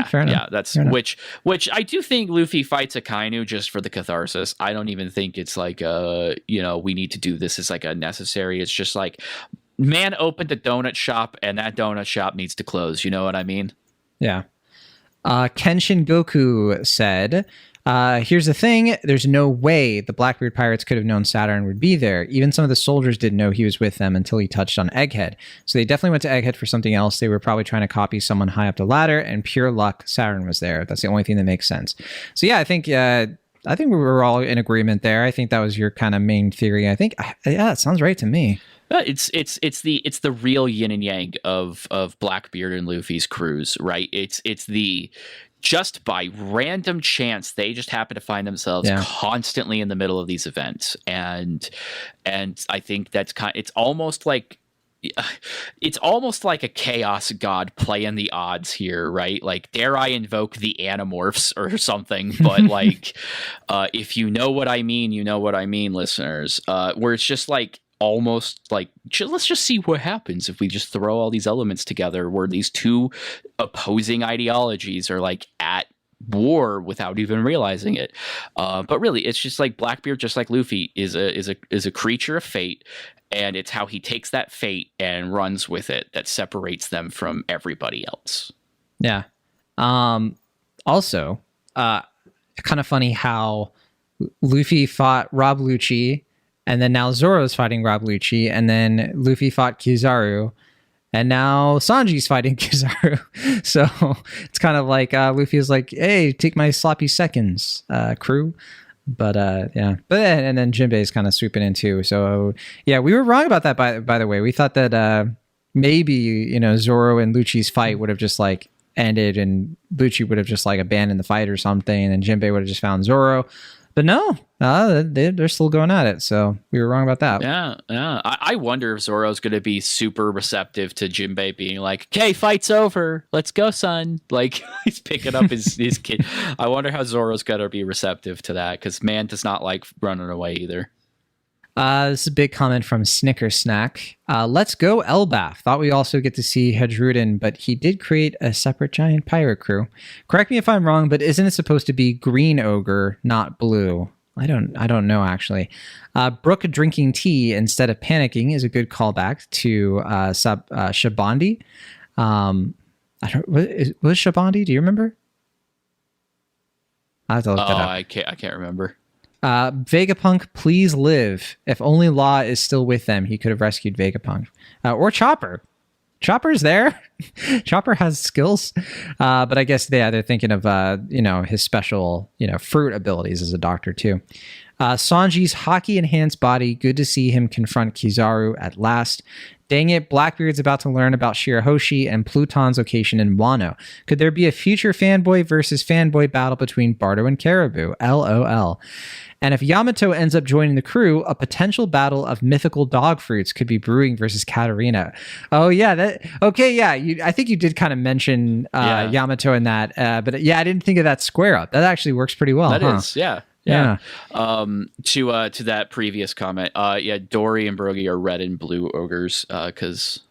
Fair enough. Yeah, that's which I do think Luffy fights Akainu just for the catharsis. I don't even think it's like we need to do this as like a necessary. It's just like, man opened a donut shop and that donut shop needs to close. You know what I mean? Yeah. Kenshin Goku said, here's the thing. There's no way the Blackbeard Pirates could have known Saturn would be there. Even some of the soldiers didn't know he was with them until he touched on Egghead. So they definitely went to Egghead for something else. They were probably trying to copy someone high up the ladder, and pure luck, Saturn was there. That's the only thing that makes sense. So yeah, I think we were all in agreement there. I think that was your kind of main theory. I think, it sounds right to me. It's the real yin and yang of Blackbeard and Luffy's crews, right? It's the just by random chance they just happen to find themselves constantly in the middle of these events, and I think that's it's almost like a chaos god playing the odds here, right? Like, dare I invoke the Animorphs or something? But like, if you know what I mean, you know what I mean, listeners. Where it's just like, almost like, let's just see what happens if we just throw all these elements together, where these two opposing ideologies are like at war without even realizing it. But really, it's just like Blackbeard, just like Luffy, is a creature of fate, and it's how he takes that fate and runs with it that separates them from everybody else. Yeah. Also, kind of funny how Luffy fought Rob Lucci, and then now Zoro's fighting Rob Lucci, and then Luffy fought Kizaru, and now Sanji's fighting Kizaru. So it's kind of like Luffy's like, hey, take my sloppy seconds, crew. But and then Jinbei's kind of swooping in too. So yeah, we were wrong about that. By the way, we thought that maybe Zoro and Lucci's fight would have just like ended, and Lucci would have just like abandoned the fight or something, and then Jinbei would have just found Zoro. But no, They're still going at it, so we were wrong about that. Yeah. I wonder if Zoro's going to be super receptive to Jinbei being like, "Okay, fight's over. Let's go, son." Like, he's picking up his kid. I wonder how Zoro's going to be receptive to that, because man does not like running away either. This is a big comment from Snicker Snack. Let's go Elbaf. Thought we also get to see Hedruden, but he did create a separate giant pirate crew. Correct me if I'm wrong, but isn't it supposed to be green ogre, not blue? I don't know actually. Brooke drinking tea instead of panicking is a good callback to Shabandi. Was Shabandi? Do you remember? I have to look that up. I can't remember. Vegapunk, please live. If only Law is still with them, he could have rescued Vegapunk. Or Chopper. Chopper's there. Chopper has skills. But I guess they're thinking of his special, fruit abilities as a doctor too. Sanji's hockey enhanced body. Good to see him confront Kizaru at last. Dang it, Blackbeard's about to learn about Shirahoshi and Pluton's location in Wano. Could there be a future fanboy versus fanboy battle between Bardo and Caribou? LOL. And if Yamato ends up joining the crew, a potential battle of mythical dog fruits could be brewing versus Katarina. Oh, yeah. I think you did kind of mention Yamato in that. But yeah, I didn't think of that square up. That actually works pretty well. That is, yeah. Yeah. To that previous comment, Dory and Brogy are red and blue ogres because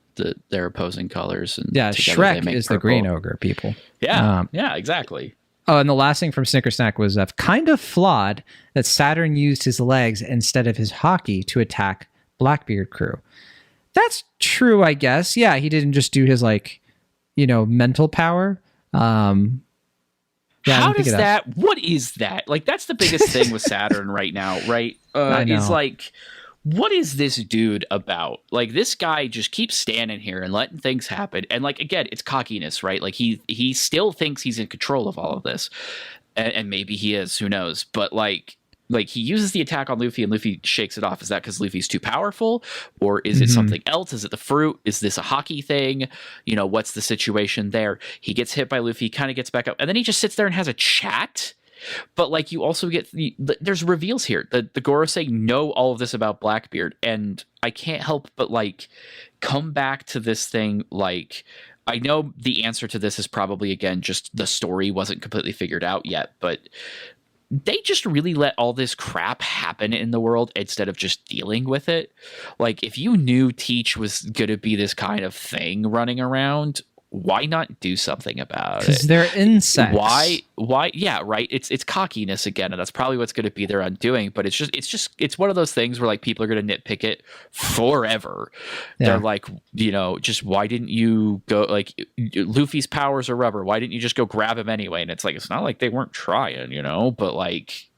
they're opposing colors. And Shrek is the green ogre, people. Yeah, exactly. Oh, and the last thing from Snicker Snack was kind of flawed that Saturn used his legs instead of his hockey to attack Blackbeard crew. That's true, I guess. Yeah, he didn't just do his mental power. How does that? What is that? Like, that's the biggest thing with Saturn right now, right? Is like, what is this dude about? Like, this guy just keeps standing here and letting things happen. And like, again, it's cockiness, right? Like he still thinks he's in control of all of this, and maybe he is. Who knows? But like he uses the attack on Luffy and Luffy shakes it off. Is that because Luffy's too powerful, or is it something else? Is it the fruit? Is this a hockey thing? What's the situation there? He gets hit by Luffy, kind of gets back up, and then he just sits there and has a chat. But like, you also get there's reveals here. The Gorosei know all of this about Blackbeard, and I can't help but like come back to this thing. Like, I know the answer to this is probably, again, just the story wasn't completely figured out yet, but they just really let all this crap happen in the world instead of just dealing with it. Like, if you knew Teach was going to be this kind of thing running around, why not do something about it? Because they're insects. Why? Yeah, right. It's cockiness again, and that's probably what's going to be their undoing. But it's one of those things where like people are going to nitpick it forever. Yeah. They're like, just why didn't you go? Like, Luffy's powers are rubber. Why didn't you just go grab him anyway? And it's like, it's not like they weren't trying, but like,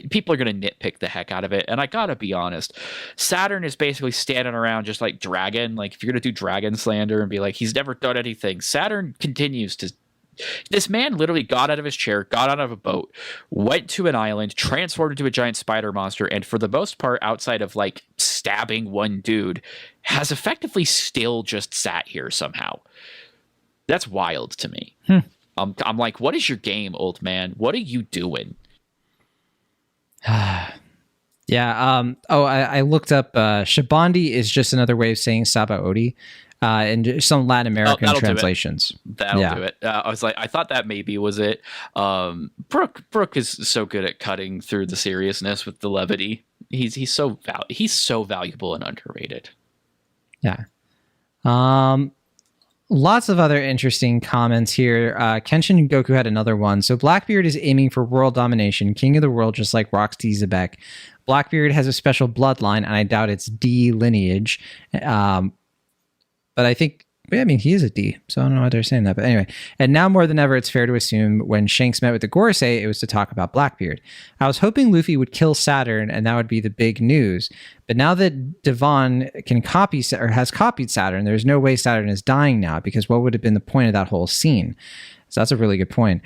people are going to nitpick the heck out of it. And I gotta be honest, Saturn is basically standing around just like Dragon. Like, if you're going to do Dragon slander and be like, he's never done anything, Saturn continues to. This man literally got out of his chair, got out of a boat, went to an island, transformed into a giant spider monster, and for the most part, outside of like stabbing one dude, has effectively still just sat here somehow. That's wild to me. I'm like, what is your game, old man? What are you doing? Yeah. I looked up. Shabandi is just another way of saying Sabaody, in some Latin American translations. That'll do it. I was like, I thought that maybe was it. Brooke is so good at cutting through the seriousness with the levity. He's so valuable and underrated. Yeah. Lots of other interesting comments here. Kenshin and Goku had another one. So Blackbeard is aiming for world domination, king of the world, just like Roxy Zebek. Blackbeard has a special bloodline, and I doubt it's D lineage. But I think, he is a D, so I don't know why they're saying that. But anyway, and now more than ever, it's fair to assume when Shanks met with the Gorosei, it was to talk about Blackbeard. I was hoping Luffy would kill Saturn, and that would be the big news. But now that Devon has copied Saturn, there's no way Saturn is dying now, because what would have been the point of that whole scene? So that's a really good point.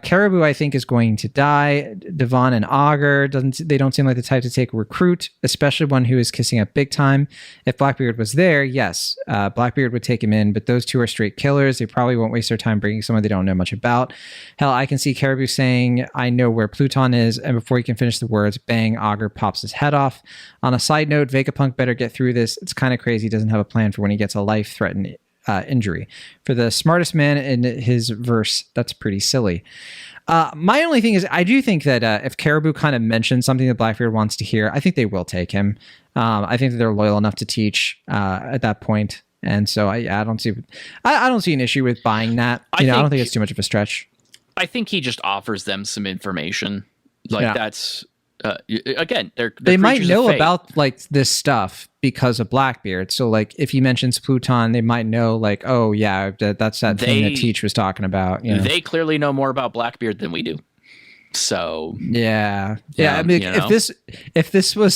Caribou, I think, is going to die. Devon and Augur, they don't seem like the type to take a recruit, especially one who is kissing up big time. If Blackbeard was there, yes, Blackbeard would take him in, but those two are straight killers. They probably won't waste their time bringing someone they don't know much about. Hell, I can see Caribou saying, I know where Pluton is, and before he can finish the words, bang, Augur pops his head off. On a side note, Vegapunk better get through this. It's kind of crazy he doesn't have a plan for when he gets a life-threatening injury. For the smartest man in his verse, that's pretty silly. My only thing is, I do think that if Caribou kind of mentions something that Blackbeard wants to hear, I think they will take him. I think that they're loyal enough to teach at that point, and so I don't see an issue with buying that. I don't think it's too much of a stretch. I think he just offers them some information, that's. Again, they might know about like this stuff because of Blackbeard. So like if he mentions Pluton, they might know like, oh yeah, that's that thing that Teach was talking about. They clearly know more about Blackbeard than we do. So yeah. I mean, if this was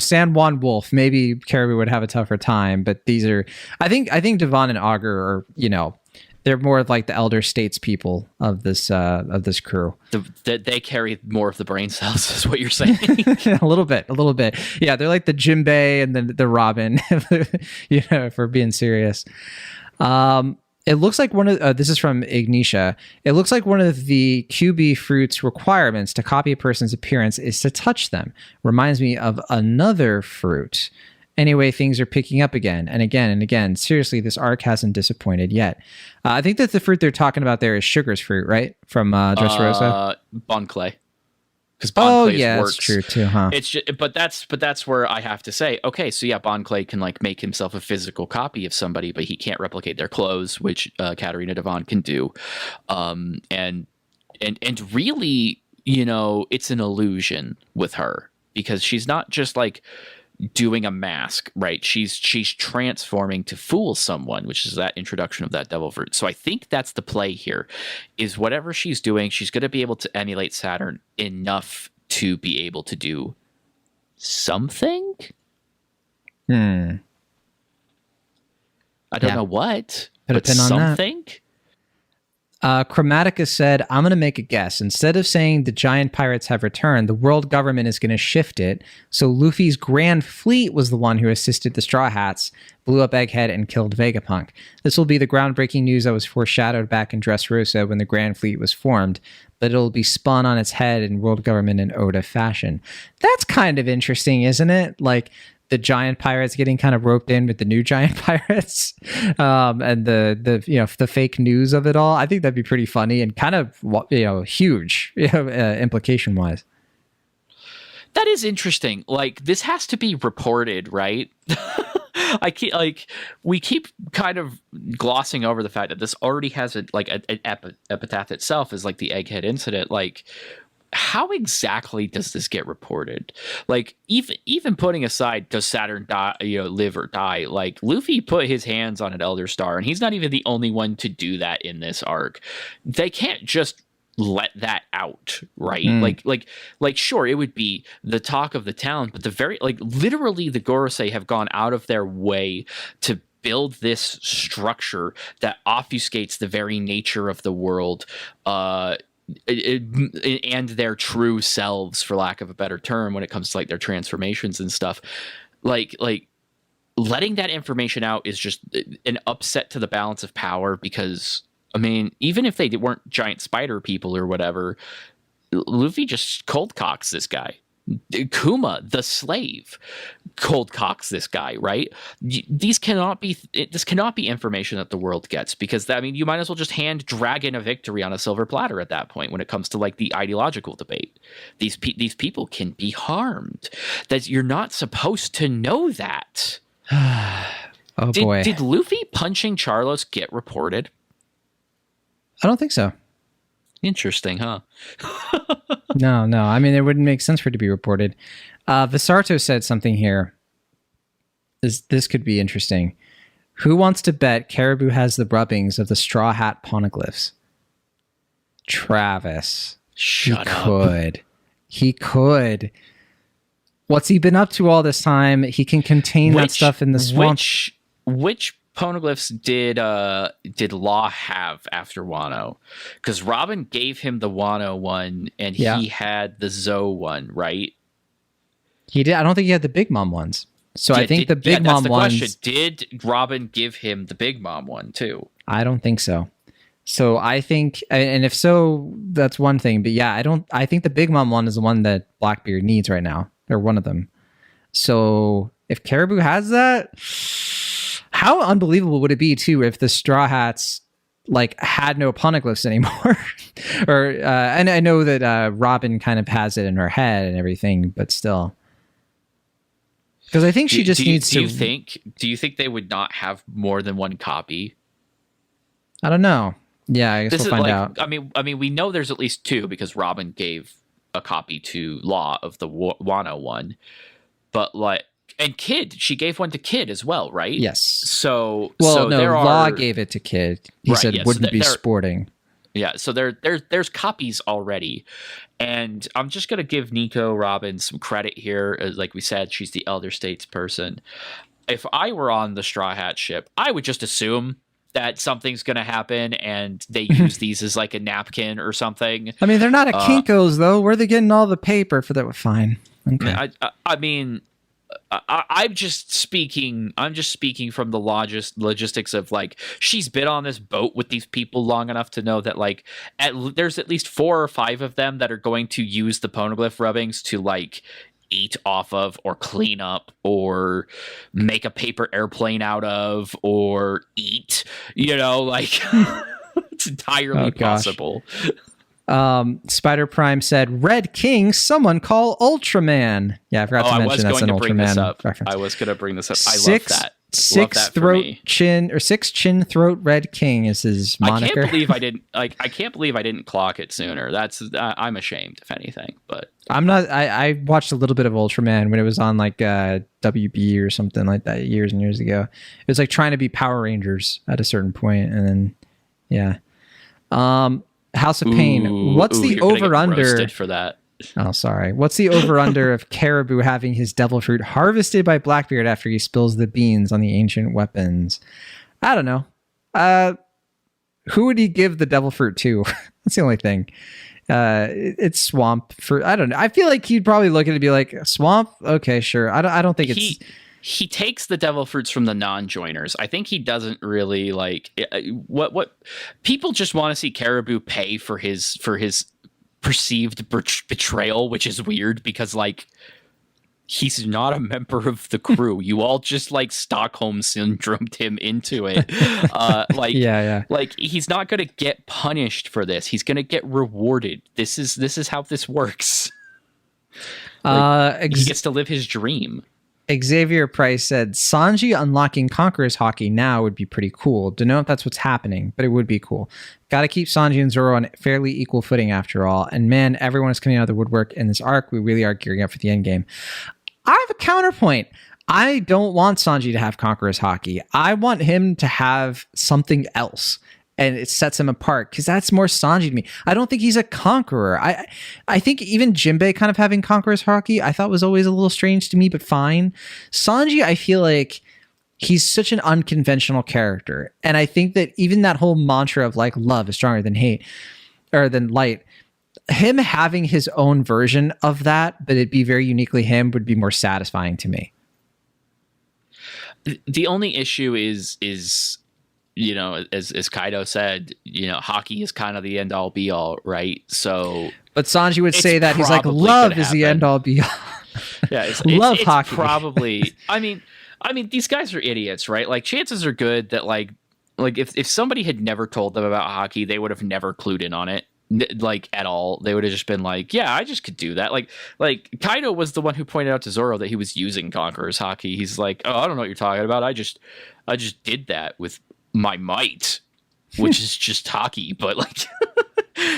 San Juan Wolf, maybe Caribou would have a tougher time. But these are, I think Devon and Augur are they're more like the elder statespeople of this crew. They carry more of the brain cells, is what you're saying. a little bit. Yeah, they're like the Jimbei and the Robin. If we're being serious. It looks like one of this is from Ignitia. It looks like one of the QB fruit's requirements to copy a person's appearance is to touch them. Reminds me of another fruit. Anyway, things are picking up again and again and again. Seriously, this arc hasn't disappointed yet. I think that the fruit they're talking about there is Sugar's fruit, right? From Dressrosa? Bon Clay. Because Bon Clay that's works. true too, huh? It's just, but that's where I have to say, okay, so yeah, Bon Clay can like make himself a physical copy of somebody, but he can't replicate their clothes, which Katarina Devon can do. And really, it's an illusion with her because she's not just like doing a mask, right? She's transforming to fool someone, which is that introduction of that devil fruit. So I think that's the play here, is whatever she's doing, she's going to be able to emulate Saturn enough to be able to do something. I don't know what, but something. Chromatica said, I'm going to make a guess. Instead of saying the giant pirates have returned, the world government is going to shift it. So Luffy's Grand Fleet was the one who assisted the Straw Hats, blew up Egghead, and killed Vegapunk. This will be the groundbreaking news that was foreshadowed back in Dressrosa when the Grand Fleet was formed, but it'll be spun on its head in world government and Oda fashion. That's kind of interesting, isn't it? Like, the giant pirates getting kind of roped in with the new giant pirates, and the fake news of it all. I think that'd be pretty funny and kind of huge implication wise. That is interesting. Like, this has to be reported, right? We keep kind of glossing over the fact that this already has an epitaph itself is like the Egghead incident. Like, how exactly does this get reported? Like, even putting aside, does Saturn die, live or die? Like, Luffy put his hands on an Elder Star, and he's not even the only one to do that in this arc. They can't just let that out, right? Like sure, it would be the talk of the town, but literally the Gorosei have gone out of their way to build this structure that obfuscates the very nature of the world, and their true selves, for lack of a better term, when it comes to like their transformations and stuff. Like letting that information out is just an upset to the balance of power, because I mean, even if they weren't giant spider people or whatever, Luffy just cold cocks this guy. Kuma, the slave, cold cocks this guy, right? This cannot be information that the world gets, because you might as well just hand Dragon a victory on a silver platter at that point when it comes to like the ideological debate. These people can be harmed. That you're not supposed to know that. Oh boy. Did Luffy punching Charlos get reported? I don't think so. Interesting, huh? No. I mean, it wouldn't make sense for it to be reported. Visarto said something here. This could be interesting. Who wants to bet Caribou has the rubbings of the Straw Hat poneglyphs? Travis. Shut up. He could. What's he been up to all this time? He can contain that stuff in the swamp. Which poneglyphs did Law have after Wano? Because Robin gave him the Wano one, and he had the Zoe one, right? He did. I don't think he had the Big Mom ones. So I think the Big Mom ones. Question. Did Robin give him the Big Mom one too? I don't think so. So I think, and if so, that's one thing. But yeah, I think the Big Mom one is the one that Blackbeard needs right now, or one of them. So if Caribou has that, how unbelievable would it be too if the Straw Hats like had no poneglyphs anymore? Or and I know that Robin kind of has it in her head and everything, but still. Because I think she just needs to. Do you think they would not have more than one copy? I don't know. Yeah, I guess we'll find out. I mean, we know there's at least two because Robin gave a copy to Law of the Wano one, but like, and Kid, she gave one to Kid as well, right? Yes. So Law gave it to Kid. He said wouldn't be sporting. Yeah, so there's copies already, and I'm just gonna give Nico Robin some credit here. Like we said, she's the elder statesperson. If I were on the Straw Hat ship, I would just assume that something's gonna happen, and they use these as like a napkin or something. I mean, they're not at Kinko's though. Where are they getting all the paper for that? Fine. Okay. I mean. I'm just speaking from the logistics of like she's been on this boat with these people long enough to know that like there's at least 4 or 5 of them that are going to use the poneglyph rubbings to like eat off of or clean up or make a paper airplane out of or eat, like it's entirely possible. Spider Prime said, Red King, someone call Ultraman. Yeah, I forgot to mention that's an Ultraman reference. I was going to bring this up. I love that. Six Chin Throat Red King is his moniker. I can't believe I didn't clock it sooner. I'm ashamed, if anything. But I'm not. I watched a little bit of Ultraman when it was on like WB or something like that years and years ago. It was like trying to be Power Rangers at a certain point, and then yeah. House of Pain. What's the over-under for that? Oh, sorry. What's the over-under of Caribou having his devil fruit harvested by Blackbeard after he spills the beans on the ancient weapons? I don't know. Who would he give the devil fruit to? That's the only thing. It's Swamp for. I don't know. I feel like he'd probably look at it and be like, Swamp? Okay, sure. I don't think it's. He takes the devil fruits from the non-joiners. I think he doesn't really like what people just want to see Caribou pay for his perceived betrayal, which is weird because like he's not a member of the crew. You all just like Stockholm syndromed him into it. Like he's not going to get punished for this. He's going to get rewarded. This is how this works. He gets to live his dream. Xavier Price said, Sanji unlocking Conqueror's Hockey now would be pretty cool. Don't know if that's what's happening, but it would be cool. Got to keep Sanji and Zoro on fairly equal footing after all. And man, everyone is coming out of the woodwork in this arc. We really are gearing up for the end game. I have a counterpoint. I don't want Sanji to have Conqueror's Hockey. I want him to have something else. And it sets him apart because that's more Sanji to me. I don't think he's a conqueror. I think even Jinbei kind of having Conqueror's Hockey I thought was always a little strange to me, but fine. Sanji, I feel like he's such an unconventional character. And I think that even that whole mantra of like love is stronger than hate or than light, him having his own version of that, but it'd be very uniquely him would be more satisfying to me. The only issue is as Kaido said, hockey is kind of the end all be all, right? So, but Sanji would say that he's like, love is the end all be all. Yeah, it's hockey. Probably. I mean, these guys are idiots, right? Like, chances are good that like if somebody had never told them about hockey, they would have never clued in on it, like at all. They would have just been like, yeah, I just could do that. Like Kaido was the one who pointed out to Zoro that he was using Conqueror's Hockey. He's like, oh, I don't know what you're talking about. I just did that with my might, which is just hockey, but like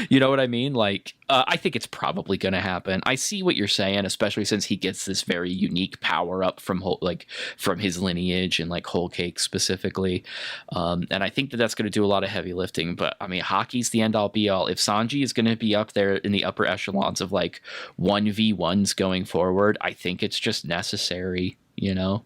you know what I mean? Like I think it's probably gonna happen. I see what you're saying, especially since he gets this very unique power up from his lineage and like Whole Cake specifically, and I think that's going to do a lot of heavy lifting. But I mean, hockey's the end all be all. If Sanji is going to be up there in the upper echelons of like 1v1s going forward, I think it's just necessary, Yeah.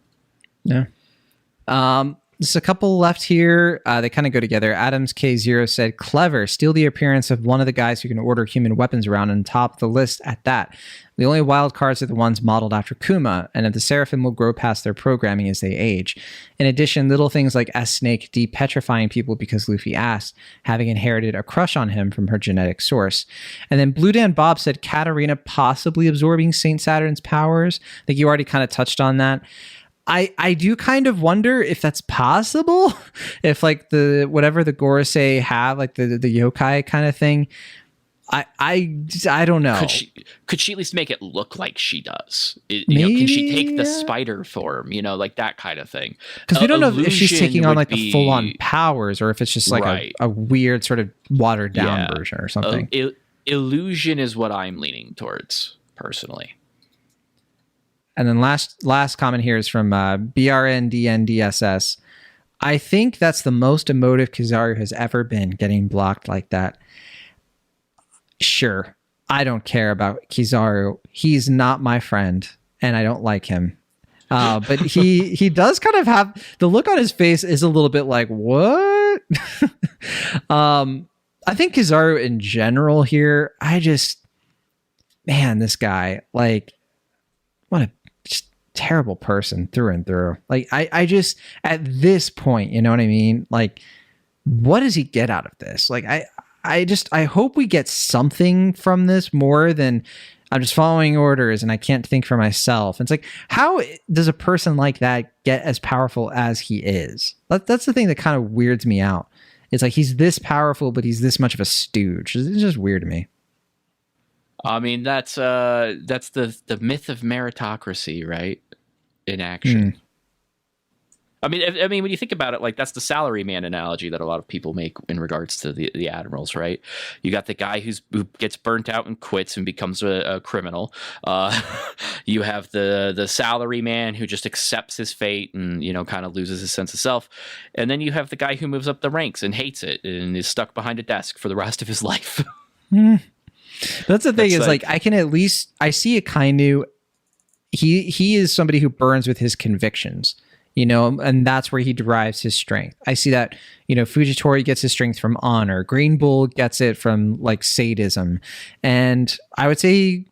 There's a couple left here. They kind of go together. Adams K0 said, clever. Steal the appearance of one of the guys who can order human weapons around and top the list at that. The only wild cards are the ones modeled after Kuma, and the Seraphim will grow past their programming as they age. In addition, little things like S-Snake de-petrifying people because Luffy asked, having inherited a crush on him from her genetic source. And then Blue Dan Bob said, Katarina possibly absorbing Saint Saturn's powers. I think you already kind of touched on that. I do kind of wonder if that's possible. If like the whatever the Gorosei have, like the yokai kind of thing. I don't know. Could she at least make it look like she does? Can she take the spider form? Like that kind of thing. Because we don't know if she's taking on like the full on powers, or if it's just like a weird sort of watered down version or something. Illusion is what I'm leaning towards personally. And then last comment here is from BRNDNDSS. I think that's the most emotive Kizaru has ever been, getting blocked like that. Sure, I don't care about Kizaru. He's not my friend, and I don't like him. But he does kind of have the look on his face is a little bit like, what? I think Kizaru in general here, this guy, like, what a terrible person through and through. Like, I just, at this point, you know what I mean? Like, what does he get out of this? Like, I hope we get something from this more than I'm just following orders and I can't think for myself. It's like, how does a person like that get as powerful as he is? That's the thing that kind of weirds me out. It's like, he's this powerful, but he's this much of a stooge. It's just weird to me. I mean, that's the myth of meritocracy, right? In action. I mean, when you think about it, like, that's the salaryman analogy that a lot of people make in regards to the admirals, right? You got the guy who gets burnt out and quits and becomes a criminal. You have the salaryman who just accepts his fate and, kind of loses his sense of self. And then you have the guy who moves up the ranks and hates it and is stuck behind a desk for the rest of his life. That's the thing, is like, I can at least, I see Akainu. He is somebody who burns with his convictions, and that's where he derives his strength. I see that, Fujitori gets his strength from honor. Green Bull gets it from like sadism. And I would say,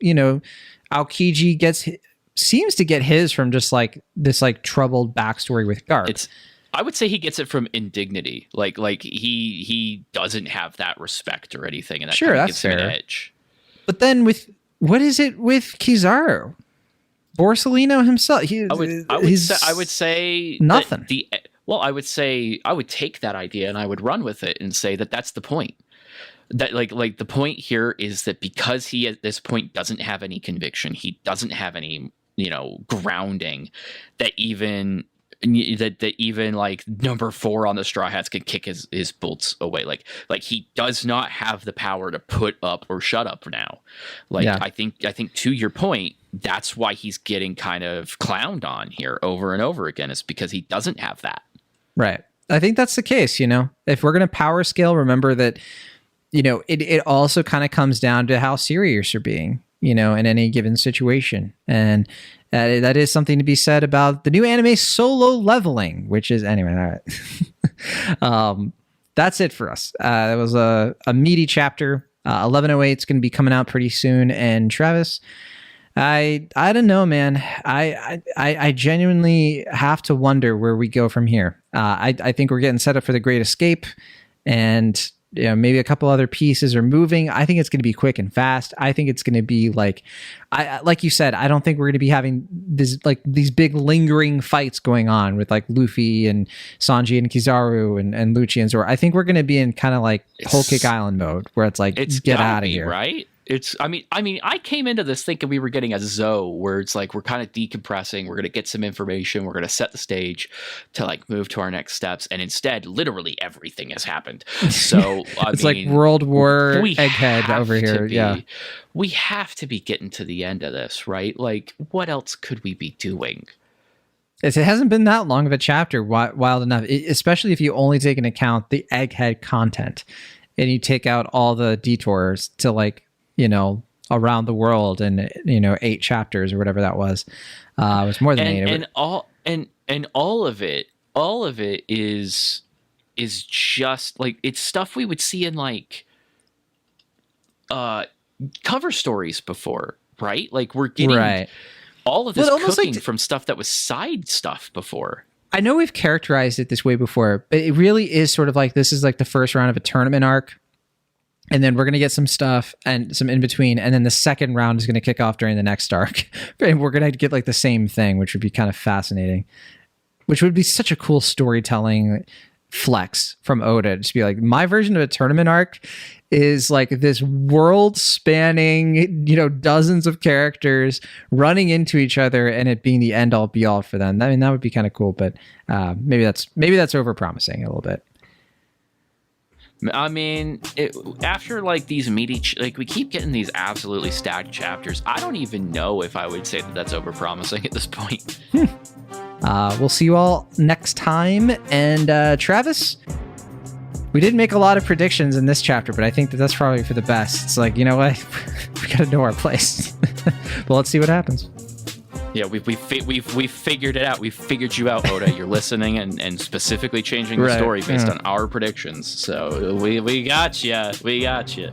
Aokiji seems to get his from just like this like troubled backstory with Garp. I would say he gets it from indignity. Like he doesn't have that respect or anything, and that sure, that's gives him an edge. But then what is it with Kizaru? Borsellino himself. I would say nothing. I would say I would take that idea and I would run with it and say that that's the point. That like the point here is that because he at this point doesn't have any conviction, he doesn't have any grounding, that even like number 4 on the Straw Hats can kick his bolts away. Like he does not have the power to put up or shut up now. Like, yeah. I think to your point, that's why he's getting kind of clowned on here over and over again, is because he doesn't have that. Right. I think that's the case. If we're going to power scale, remember that, it also kind of comes down to how serious you're being, in any given situation. And that is something to be said about the new anime Solo Leveling, which is, anyway, all right. That's it for us. That was a meaty chapter. 1108 is going to be coming out pretty soon. And Travis, I don't know, man. I genuinely have to wonder where we go from here. I think we're getting set up for the Great Escape, and maybe a couple other pieces are moving. I think it's going to be quick and fast. I think it's going to be like you said, I don't think we're going to be having these big lingering fights going on with like Luffy and Sanji and Kizaru and Lucci and Zoro. I think we're going to be in kind of like Whole Cake Island mode, where it's like, get out of here. Right? I mean, I came into this thinking we were getting a Zoe, where it's like, we're kind of decompressing. We're going to get some information. We're going to set the stage to like move to our next steps. And instead, literally everything has happened. So it's like World War Egghead over here. Yeah. We have to be getting to the end of this, right? Like, what else could we be doing? It hasn't been that long of a chapter, wild enough, especially if you only take into account the Egghead content and you take out all the detours to like, around the world and 8 chapters or whatever that was. It was more than 8. And all of it all of it is just like, it's stuff we would see in like cover stories before, right? Like we're getting all of this cooking from stuff that was side stuff before. I know we've characterized it this way before, but it really is sort of like, this is like the first round of a tournament arc. And then we're going to get some stuff and some in between. And then the second round is going to kick off during the next arc. And we're going to get like the same thing, which would be kind of fascinating, which would be such a cool storytelling flex from Oda. Just be like, my version of a tournament arc is like this world spanning, dozens of characters running into each other and it being the end all be all for them. I mean, that would be kind of cool, but maybe that's over promising a little bit. I mean, after like these meaty, like we keep getting these absolutely stacked chapters. I don't even know if I would say that that's overpromising at this point. We'll see you all next time. And Travis, we didn't make a lot of predictions in this chapter, but I think that's probably for the best. It's like, you know what? We got to know our place. But let's see what happens. Yeah, we've figured it out. We've figured you out, Oda. You're listening and specifically changing the story based on our predictions. So we got you. We got you.